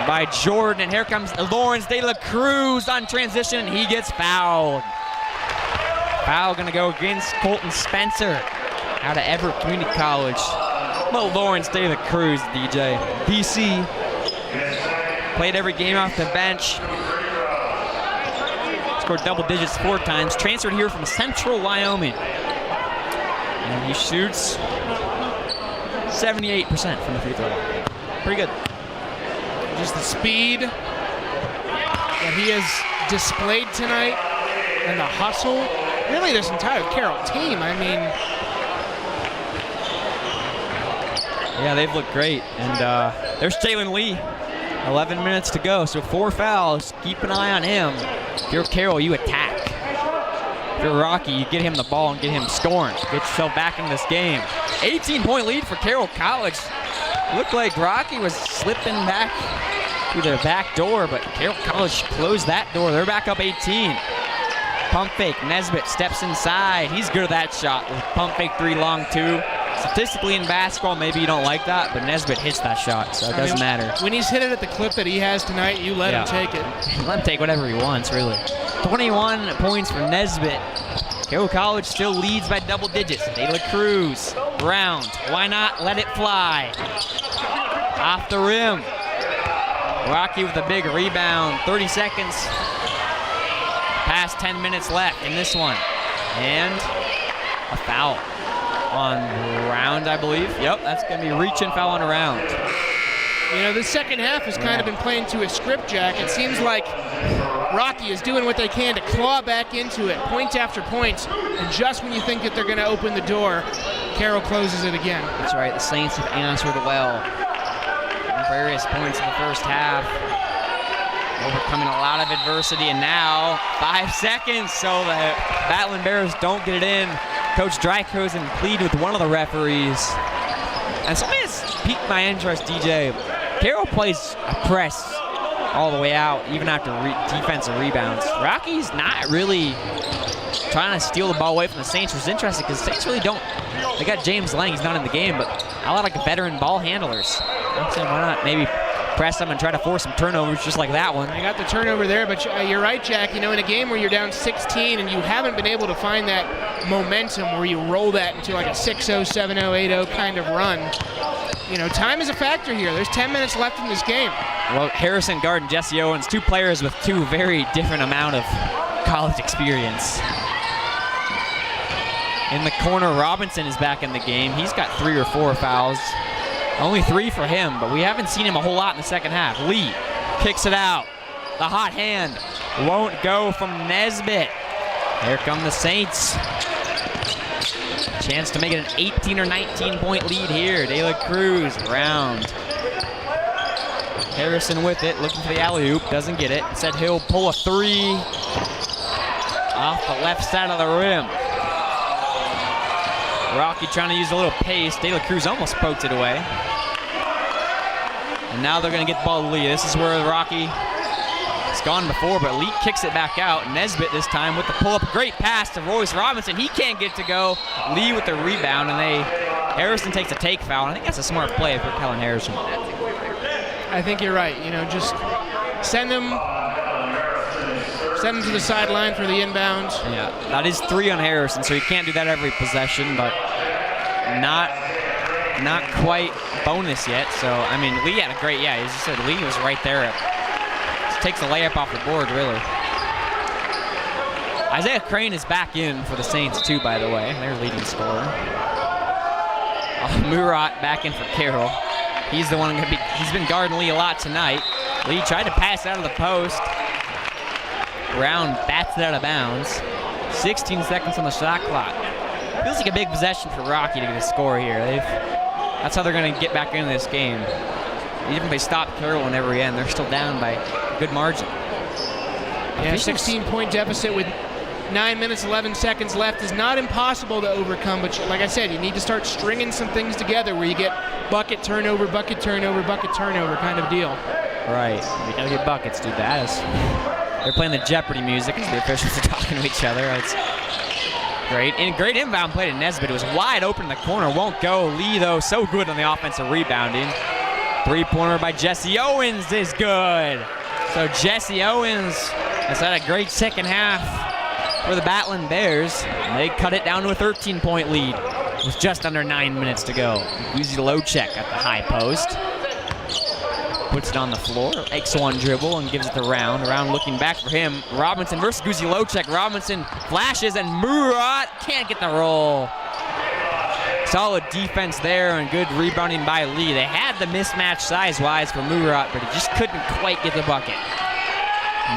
by Jordan. And here comes Lawrence De La Cruz on transition, and he gets fouled. Foul gonna go against Colton Spencer out of Everett Community College. Well, Lawrence De La Cruz, DJ. DC, played every game off the bench. Scored double digits 4 times. Transferred here from Central Wyoming. And he shoots 78% from the free throw line. Pretty good. Just the speed that he has displayed tonight and the hustle. Really, this entire Carroll team. I mean, yeah, they've looked great. And there's Jalen Lee. 11 minutes to go, so 4 fouls. Keep an eye on him. If you're Carroll, you attack. If you're Rocky, you get him the ball and get him scoring. Get yourself back in this game. 18-point lead for Carroll College. Looked like Rocky was slipping back through their back door, but Carroll College closed that door. They're back up 18. Pump fake, Nesbitt steps inside. He's good at that shot. Pump fake 3, long 2. Statistically in basketball, maybe you don't like that, but Nesbitt hits that shot, so it doesn't matter. When he's hit it at the clip that he has tonight, you let him take it. Let him take whatever he wants, really. 21 points for Nesbitt. Carroll College still leads by double digits. De La Cruz, round. Why not let it fly? Off the rim. Rocky with a big rebound. 30 seconds. Past 10 minutes left in this one. And a foul on Round, I believe. Yep, that's going to be reaching foul on Round. You know, the second half has kind of been playing to a script, Jack. It seems like Rocky is doing what they can to claw back into it, point after point. And just when you think that they're going to open the door, Carroll closes it again. That's right, the Saints have answered well. In various points in the first half. Overcoming a lot of adversity, and now 5 seconds, so the Battling Bears don't get it in. Coach Drykosen plead with one of the referees. And something that's piqued my interest, DJ. Carroll plays a press all the way out, even after defensive rebounds. Rocky's not really trying to steal the ball away from the Saints, which is interesting because the Saints really don't. They got James Lang, he's not in the game, but a lot of veteran ball handlers. I'm saying, why not maybe press them and try to force some turnovers just like that one. I got the turnover there, but you're right, Jack. You know, in a game where you're down 16 and you haven't been able to find that momentum where you roll that into like a 6-0, 7-0, 8-0 kind of run, you know, time is a factor here. There's 10 minutes left in this game. Well, Harrison Gard and Jesse Owens, two players with two very different amount of college experience. In the corner, Robinson is back in the game. He's got 3 or 4 fouls. Only 3 for him, but we haven't seen him a whole lot in the second half. Lee kicks it out. The hot hand won't go from Nesbitt. Here come the Saints. Chance to make it an 18 or 19 point lead here. De La Cruz, Round. Harrison with it, looking for the alley-oop, doesn't get it. Said he'll pull a 3 off the left side of the rim. Rocky trying to use a little pace. De La Cruz almost poked it away. And now they're going to get the ball to Lee. This is where Rocky has gone before, but Lee kicks it back out. Nesbitt this time with the pull-up. Great pass to Royce Robinson. He can't get to go. Lee with the rebound, and Harrison takes a take foul. And I think that's a smart play for Kellen Harrison. I think you're right. You know, just send them to the sideline for the inbound. Yeah, that is 3 on Harrison, so he can't do that every possession, but not quite bonus yet. So, I mean, Lee had a great, as you said, Lee was right there. Just takes a layup off the board, really. Isaiah Crane is back in for the Saints, too, by the way. Their leading scorer. Murat back in for Carroll. He's the one he's been guarding Lee a lot tonight. Lee tried to pass out of the post. Round bats it out of bounds. 16 seconds on the shot clock. Feels like a big possession for Rocky to get a score here. That's how they're going to get back into this game. Even if they stop Carroll in every end, they're still down by a good margin. Yeah, 16-point deficit with 9 minutes, 11 seconds left is not impossible to overcome, but like I said, you need to start stringing some things together where you get bucket, turnover, bucket, turnover, bucket, turnover kind of deal. Right. You got to get buckets, dude. That is... They're playing the Jeopardy music as the officials are talking to each other. It's great. And great inbound play to Nesbitt. It was wide open in the corner. Won't go. Lee, though, so good on the offensive rebounding. 3-pointer by Jesse Owens is good. So Jesse Owens has had a great second half for the Battling Bears. And they cut it down to a 13-point lead with just under 9 minutes to go. Uzi Locek at the high post. Puts it on the floor, makes one dribble and gives it to Round. Round looking back for him. Robinson versus Guzi Locek. Robinson flashes and Murat can't get the roll. Solid defense there and good rebounding by Lee. They had the mismatch size-wise for Murat, but he just couldn't quite get the bucket.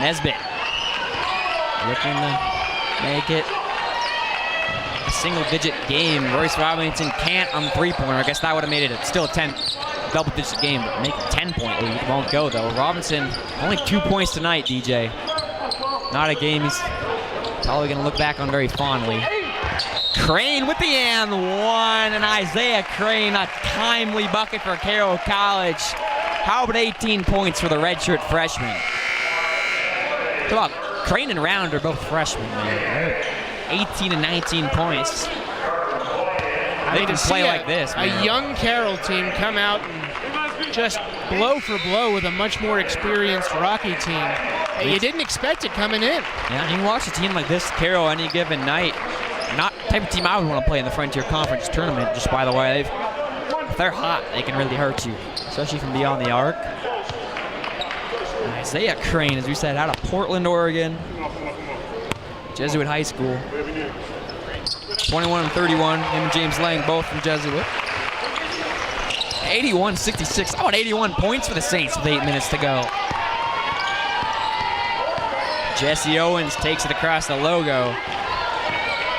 Nesbitt looking to make it a single-digit game. Royce Robinson can't on the 3-pointer. I guess that would have made it still a double-digit game, but make a 10-point lead. Won't go, though. Robinson, only 2 points tonight, DJ. Not a game he's probably going to look back on very fondly. Crane with the and one, and Isaiah Crane, a timely bucket for Carroll College. How about 18 points for the redshirt freshman? Talk about Crane and Round are both freshmen, man. 18 and 19 points. They can play like this, man. A young Carroll team come out and just blow for blow with a much more experienced Rocky team. You didn't expect it coming in. Yeah, you can watch a team like this, Carroll, any given night. Not the type of team I would want to play in the Frontier Conference tournament, just by the way. If they're hot, they can really hurt you, especially from beyond the arc. And Isaiah Crane, as we said, out of Portland, Oregon. Jesuit High School. 21 and 31, him and James Lang, both from Jesuit. 81-66, about 81 points for the Saints with 8 minutes to go. Jesse Owens takes it across the logo.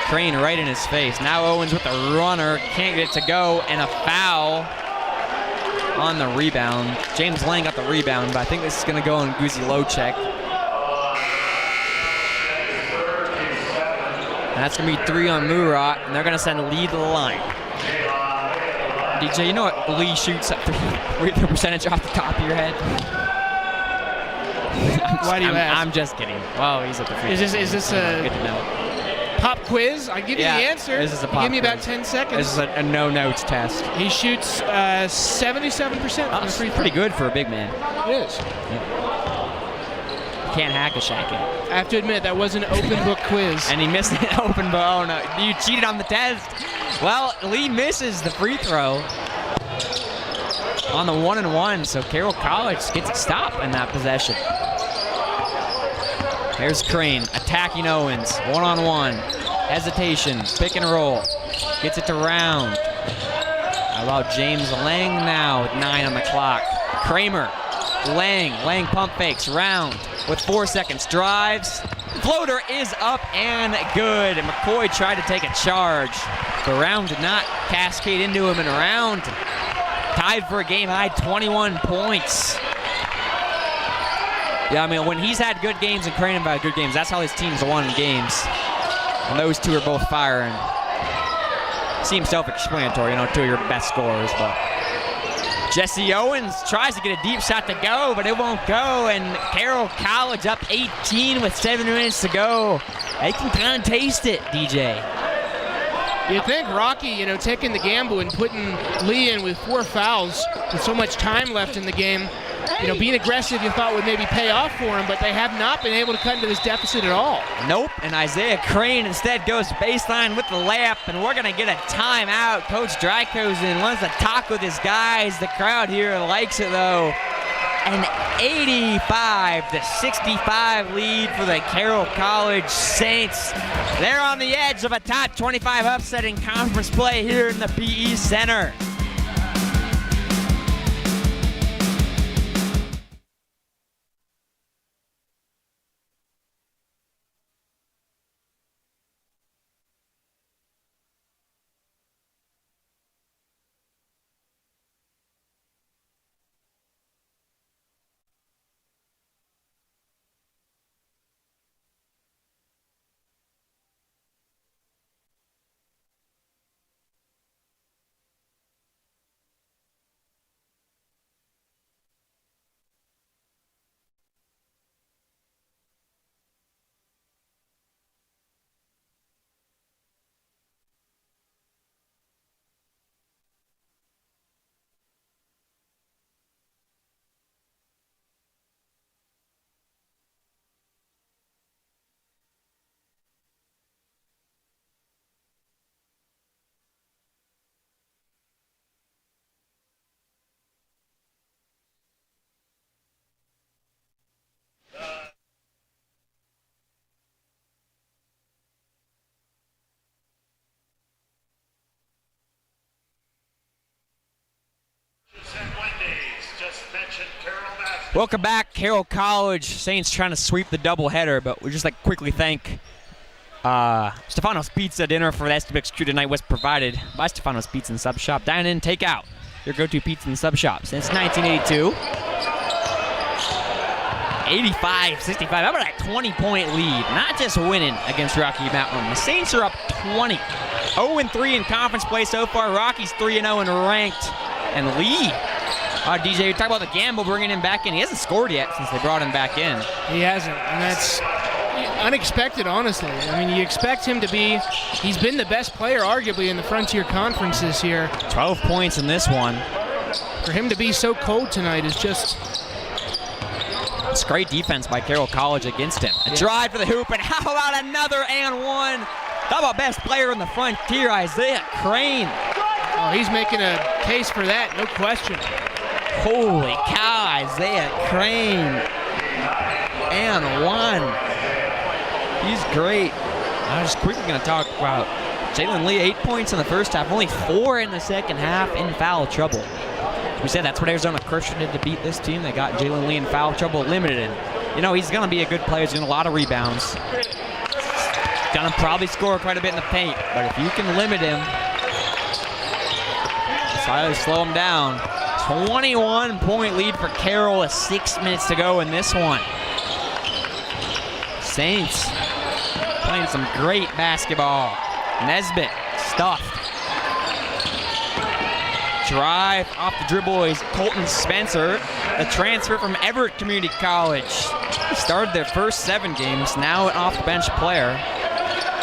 Crane right in his face. Now Owens with the runner, can't get it to go, and a foul on the rebound. James Lang got the rebound, but I think this is going to go on Guzi Lowcheck. And that's going to be 3 on Murat, and they're going to send Lee to the line. DJ, you know what Lee shoots at free throw percentage off the top of your head? Why do you ask? I'm just kidding. Well, he's at the free throw. Is this a good to know. Pop quiz? I give you the answer. This is a pop Give me quiz. about 10 seconds. This is a no-notes test. He shoots 77% from the free throw. Pretty good for a big man. It is. Can't hack a Shaq. I have to admit, that was an open book quiz. And he missed an open book. Oh, no. You cheated on the test. Well, Lee misses the free throw on the 1-and-1, so Carroll College gets a stop in that possession. Here's Crane attacking Owens, 1-on-1. Hesitation, pick and roll. Gets it to Round. How about James Lang now with 9 on the clock? Kramer, Lang pump fakes, Round with 4 seconds, drives. Floater is up and good. And McCoy tried to take a charge, but Round did not cascade into him, and Round tied for a game-high 21 points. Yeah, I mean, when he's had good games and Crane have had good games, that's how his team's won games. And those two are both firing. Seems self-explanatory, you know, 2 of your best scorers, but Jesse Owens tries to get a deep shot to go, but it won't go, and Carroll College up 18 with 7 minutes to go. They can kind of taste it, DJ. You think Rocky, you know, taking the gamble and putting Lee in with 4 fouls with so much time left in the game, you know, being aggressive you thought would maybe pay off for him, but they have not been able to cut into this deficit at all. Nope, and Isaiah Crane instead goes baseline with the layup, and we're going to get a timeout. Coach Drykosen wants to talk with his guys. The crowd here likes it, though. An 85-65 lead for the Carroll College Saints. They're on the edge of a top 25 upset in conference play here in the PE Center. Welcome back, Carroll College. Saints trying to sweep the doubleheader, but we just like quickly thank Stefano's Pizza dinner for the SWX crew tonight was provided by Stefano's Pizza and Sub Shop. Dine in, take out. Your go-to pizza and sub shop since 1982. 85-65. How about that 20-point lead? Not just winning against Rocky Mountain. The Saints are up 20. 0-3 in conference play so far. Rocky's 3-0 and ranked. And Lee, DJ, you talk about the gamble bringing him back in. He hasn't scored yet since they brought him back in. He hasn't, and that's unexpected, honestly. I mean, you expect him to be, he's been the best player, arguably, in the Frontier Conference this year. 12 points in this one. For him to be so cold tonight is just... It's great defense by Carroll College against him. A drive to the hoop, and how about another and one? How about best player in the Frontier, Isaiah Crane? Oh, he's making a case for that, no question. Holy cow, Isaiah Crane. And one. He's great. I was just quickly going to talk about Jalen Lee, 8 points in the first half, only 4 in the second half in foul trouble. We said that's what Arizona Christian did to beat this team. They got Jalen Lee in foul trouble limited. And, you know, he's going to be a good player. He's getting a lot of rebounds. Going to probably score quite a bit in the paint. But if you can limit him, try to slow him down. 21-point lead for Carroll with 6 minutes to go in this one. Saints playing some great basketball. Nesbitt stuffed. Drive off the dribble is Colton Spencer, the transfer from Everett Community College. Started their first 7 games, now an off-the-bench player.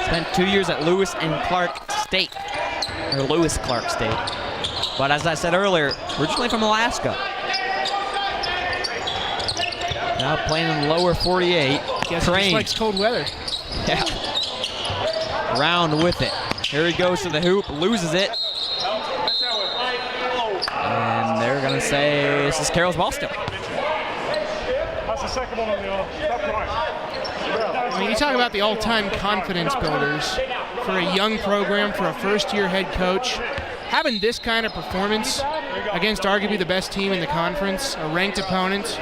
Spent 2 years at Lewis and Clark State, or Lewis Clark State. But as I said earlier, originally from Alaska. Now playing in the lower 48. Guess he just likes cold weather. Yeah. Around with it. Here he goes to the hoop, loses it. And they're going to say this is Carroll's ball still. That's the second one on the top right. I mean, you talk about the all-time confidence builders for a young program, for a first-year head coach. Having this kind of performance against arguably the best team in the conference, a ranked opponent.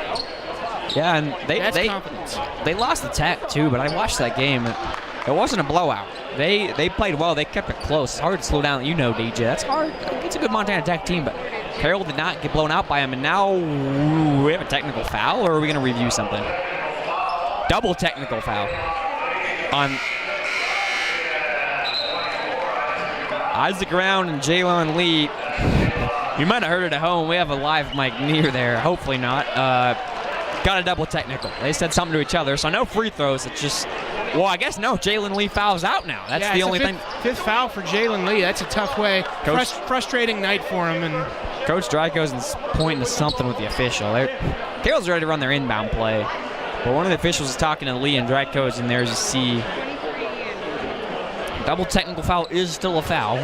Yeah, and that's confidence. They lost the Tech too, but I watched that game. It wasn't a blowout. They played well. They kept it close. It's hard to slow down. You know, DJ. That's hard. It's a good Montana Tech team, but Carroll did not get blown out by him. And now we have a technical foul, or are we going to review something? Double technical foul on Isaac Round and Jalen Lee. You might have heard it at home. We have a live mic near there. Hopefully not. Got a double technical. They said something to each other, so no free throws. It's just, well, I guess no. Jalen Lee fouls out now. That's the only thing. Fifth foul for Jalen Lee. That's a tough way. Frustrating night for him. And Coach Dryko's pointing to something with the official. Carroll's ready to run their inbound play, but one of the officials is talking to Lee, and Dryko's in there as you see. Double technical foul is still a foul.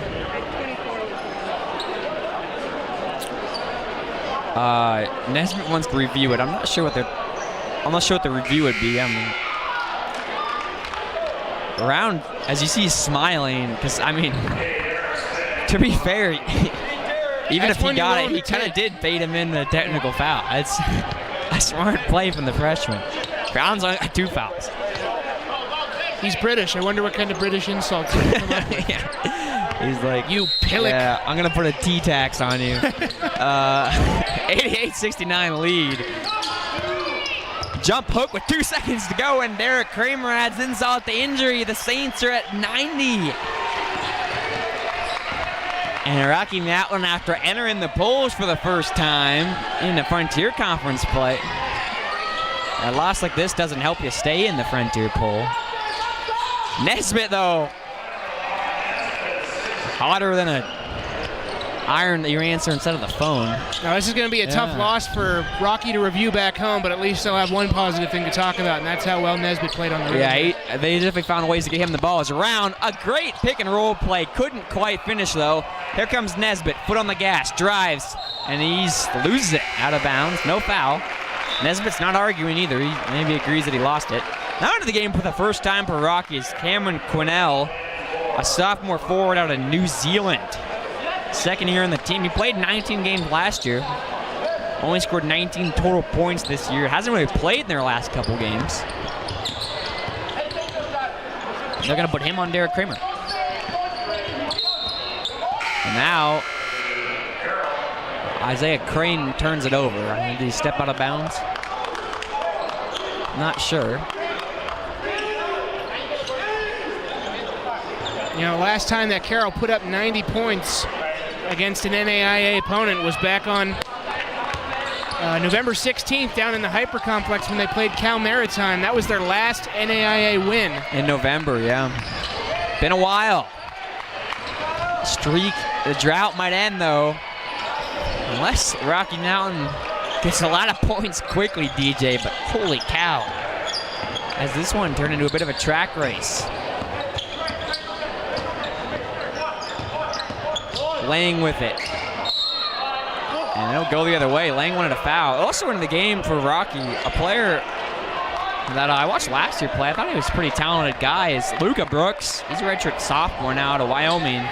Nesbitt wants to review it. I'm not sure what the review would be. I mean, Round, as you see, he's smiling because, I mean, to be fair, even if he got it, he kind of did bait him in the technical foul. It's a smart play from the freshman. Round's only got 2 fouls. He's British. I wonder what kind of British insults he come up with. Yeah. He's like, you pillock. Yeah, I'm going to put a T-tax on you. 88-69 lead. Jump hook with 2 seconds to go, and Derek Kramer adds insult to injury. The Saints are at 90. And Rocky Mountain, after entering the polls for the first time in the Frontier Conference play. A loss like this doesn't help you stay in the Frontier poll. Nesbitt, though, hotter than a iron that you answer instead of the phone. Now, this is going to be a tough loss for Rocky to review back home, but at least they'll have one positive thing to talk about, and that's how well Nesbitt played on the road. Yeah, they definitely found ways to get him the ball. It's around. A great pick and roll play. Couldn't quite finish, though. Here comes Nesbitt. Foot on the gas. Drives. And he loses it out of bounds. No foul. Nesbitt's not arguing either. He maybe agrees that he lost it. Now into the game for the first time for Rockies, Cameron Quinnell, a sophomore forward out of New Zealand. Second year in the team. He played 19 games last year. Only scored 19 total points this year. Hasn't really played in their last couple games. They're going to put him on Derek Kramer. And now, Isaiah Crane turns it over. Did he step out of bounds? Not sure. You know, last time that Carroll put up 90 points against an NAIA opponent was back on November 16th down in the Hyper Complex when they played Cal Maritime. That was their last NAIA win. In November, yeah. Been a while. The drought might end, though. Unless Rocky Mountain gets a lot of points quickly, DJ, but holy cow. As this one turned into a bit of a track race. Lang with it. And it'll go the other way. Lang wanted a foul. Also in the game for Rocky, a player that I watched last year play. I thought he was a pretty talented guy. Is Luca Brooks. He's a redshirt sophomore now out of Wyoming.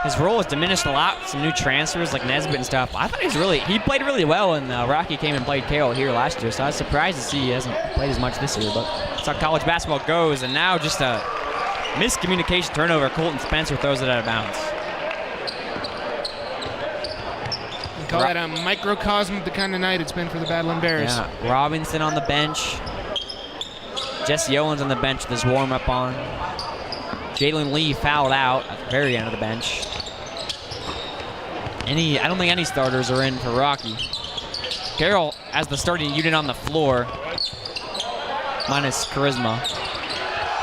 His role has diminished a lot with some new transfers like Nesbitt and stuff. I thought he played really well when Rocky came and played Carroll here last year, so I was surprised to see he hasn't played as much this year, but that's how college basketball goes. And now just a miscommunication turnover. Colton Spencer throws it out of bounds. You call that a microcosm of the kind of night it's been for the Badland Bears. Yeah, Robinson on the bench. Jesse Owens on the bench with his warm-up on. Jalen Lee fouled out at the very end of the bench. I don't think any starters are in for Rocky. Carroll as the starting unit on the floor, minus Charisma.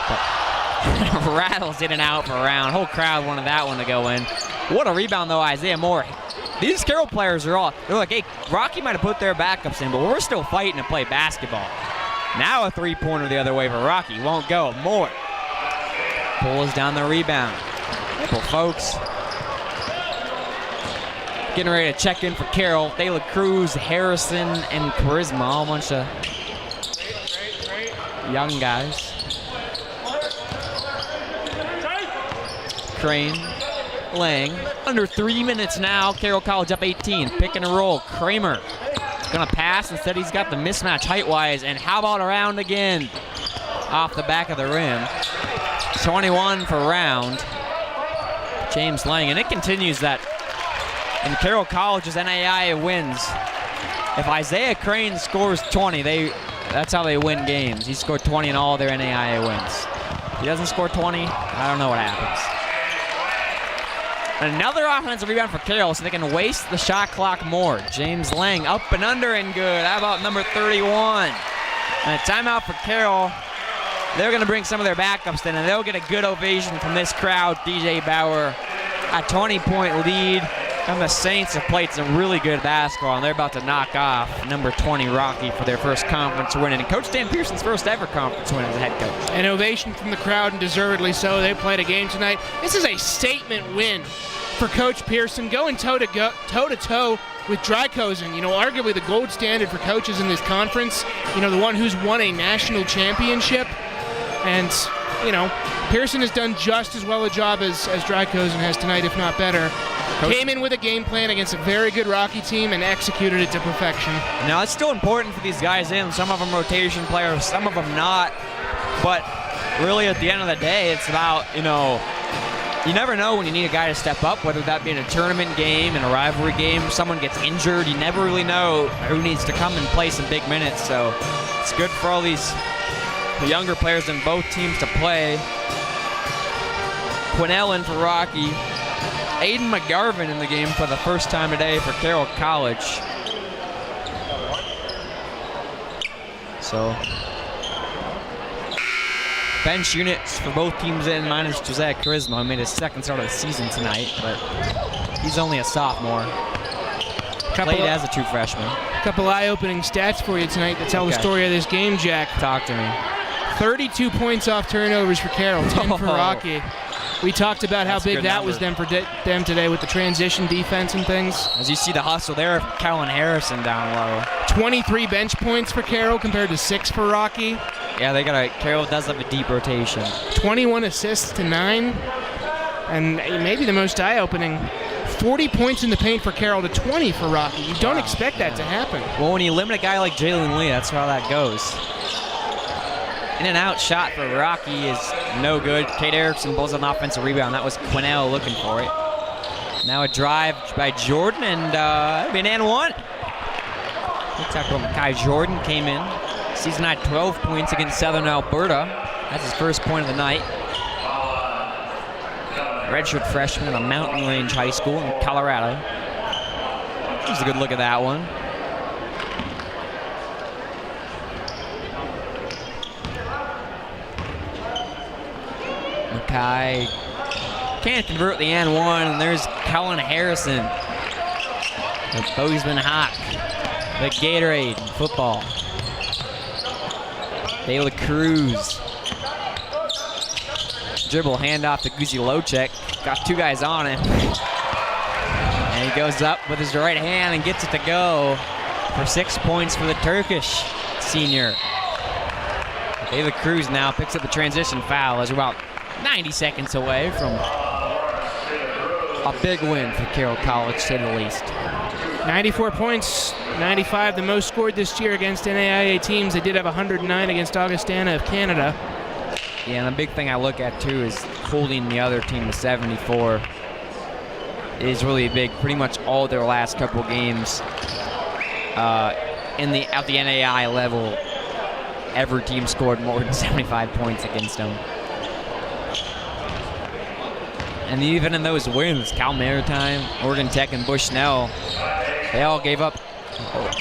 But rattles in and out for a round. Whole crowd wanted that one to go in. What a rebound though, Isaiah Moore. These Carroll players they're like, hey, Rocky might have put their backups in, but we're still fighting to play basketball. Now a three-pointer the other way for Rocky. Won't go. Moore pulls down the rebound. Well, folks, getting ready to check in for Carroll. De La Cruz, Harrison, and Charisma. All a bunch of young guys. Crane, Lang. Under 3 minutes now. Carroll College up 18. Pick and roll. Kramer gonna pass. Instead, he's got the mismatch height-wise. And how about around again? Off the back of the rim. 21 for round. James Lang. And it continues that. And Carroll College's NAIA wins. If Isaiah Crane scores 20, that's how they win games. He scored 20 in all their NAIA wins. If he doesn't score 20, I don't know what happens. Another offensive rebound for Carroll, so they can waste the shot clock more. James Lang up and under and good. How about number 31? And a timeout for Carroll. They're going to bring some of their backups in, and they'll get a good ovation from this crowd. DJ Bauer, a 20-point lead. And the Saints have played some really good basketball, and they're about to knock off number 20 Rocky for their first conference win, and Coach Dan Pearson's first ever conference win as a head coach. An ovation from the crowd, and deservedly so. They played a game tonight. This is a statement win for Coach Pearson, going toe-to-toe with Drykosen. You know, arguably the gold standard for coaches in this conference. You know, the one who's won a national championship. And, you know, Pearson has done just as well a job as Drykosen has tonight, if not better. Came in with a game plan against a very good Rocky team and executed it to perfection. Now, it's still important for these guys in. Some of them rotation players, some of them not. But really, at the end of the day, it's about, you know, you never know when you need a guy to step up, whether that be in a tournament game, in a rivalry game, someone gets injured. You never really know who needs to come and play some big minutes. So it's good for all these younger players in both teams to play. Quinnell in for Rocky. Aiden McGarvin in the game for the first time today for Carroll College. So, bench units for both teams in, minus Josiah Charisma, who made his second start of the season tonight, but he's only a sophomore. Played as a true freshman. A couple eye-opening stats for you tonight to tell the story of this game, Jack. Talk to me. 32 points off turnovers for Carroll, 10 for Rocky. We talked about how big that was them for them today with the transition defense and things. As you see the hustle there, Kellen Harrison down low. 23 bench points for Carroll compared to 6 for Rocky. Yeah, Carroll does have a deep rotation. 21 assists to 9. And maybe the most eye-opening, 40 points in the paint for Carroll to 20 for Rocky. You don't expect that to happen. Well, when you limit a guy like Jalen Lee, that's how that goes. In and out shot for Rocky is no good. Kate Erickson pulls an offensive rebound. That was Quinnell looking for it. Now a drive by Jordan, and it'll be an and one. We talked about Kai Jordan, came in, Season high 12 points against Southern Alberta. That's his first point of the night. Redshirt freshman at a Mountain Range High School in Colorado. Just a good look at that one. Mackay can't convert the N1, and there's Cullen Harrison. The Bozeman Hawk. The Gatorade in football. De La Cruz. Dribble handoff to Guzi Locek. Got two guys on him. And he goes up with his right hand and gets it to go for 6 points for the Turkish senior. De La Cruz now picks up the transition foul as we're about 90 seconds away from a big win for Carroll College, to say the least. 94 points, 95 the most scored this year against NAIA teams. They did have 109 against Augustana of Canada. Yeah, and the big thing I look at too is holding the other team to 74 is really big. Pretty much all their last couple games at the NAI level, every team scored more than 75 points against them. And even in those wins, Cal Maritime, Oregon Tech, and Bushnell, they all gave up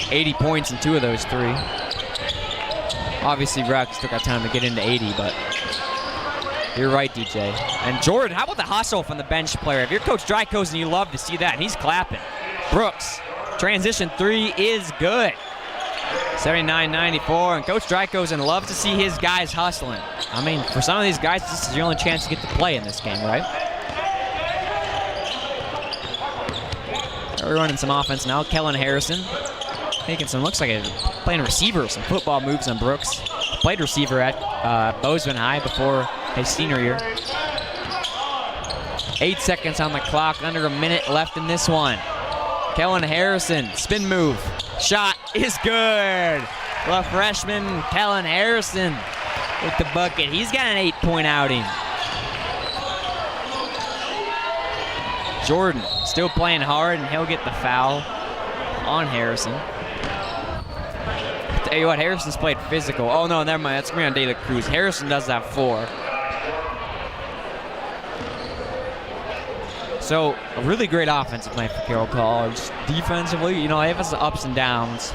80 points in 2 of those 3. Obviously, Rock still got time to get into 80, but you're right, DJ. And Jordan, how about the hustle from the bench player? If you're Coach Drykosen, you love to see that, and he's clapping. Brooks, transition 3 is good. 79-94, and Coach Drykosen loves to see his guys hustling. I mean, for some of these guys, this is your only chance to get to play in this game, right? We're running some offense now. Kellen Harrison making some, looks like playing receiver, some football moves on Brooks. Played receiver at Bozeman High before his senior year. 8 seconds on the clock, under a minute left in this one. Kellen Harrison, spin move. Shot is good. The freshman, Kellen Harrison, with the bucket. He's got an 8-point outing. Jordan still playing hard, and he'll get the foul on Harrison. Tell you what, Harrison's played physical. Oh no, never mind. That's going to be on De La Cruz. Harrison does have 4. So a really great offensive night for Carroll College. Defensively, you know, they have some ups and downs.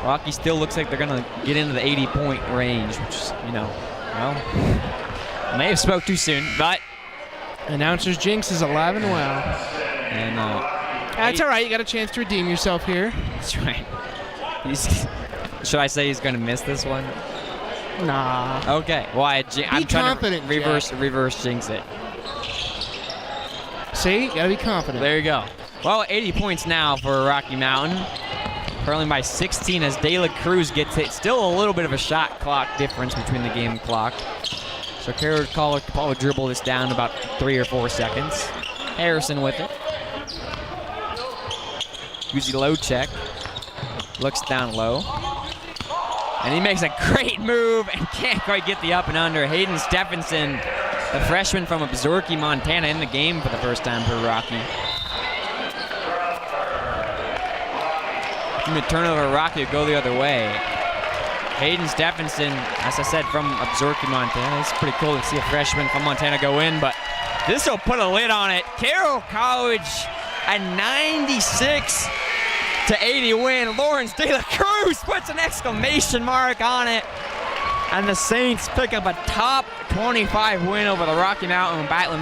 Rocky still looks like they're going to get into the 80-point range, which is, you know, well, I may have spoke too soon, but Announcer's jinx is alive and well. And that's all right. You got a chance to redeem yourself here. That's right. Should I say he's going to miss this one? Nah. Okay. Well, I'm trying confident, to reverse jinx it. See, you gotta be confident. There you go. Well, 80 points now for Rocky Mountain. Currently by 16 as De La Cruz gets hit. Still a little bit of a shot clock difference between the game clock. So Carroll College could probably dribble this down about 3 or 4 seconds. Harrison with it. Uzi Locek looks down low. And he makes a great move and can't quite get the up and under. Hayden Stephenson, the freshman from Absaroka, Montana, in the game for the first time for Rocky. From the turnover, Rocky will go the other way. Hayden Stephenson, as I said, from Absaroka, Montana. It's pretty cool to see a freshman from Montana go in, but this will put a lid on it. Carroll College, a 96-80 win. Lawrence De La Cruz puts an exclamation mark on it. And the Saints pick up a top 25 win over the Rocky Mountain Battling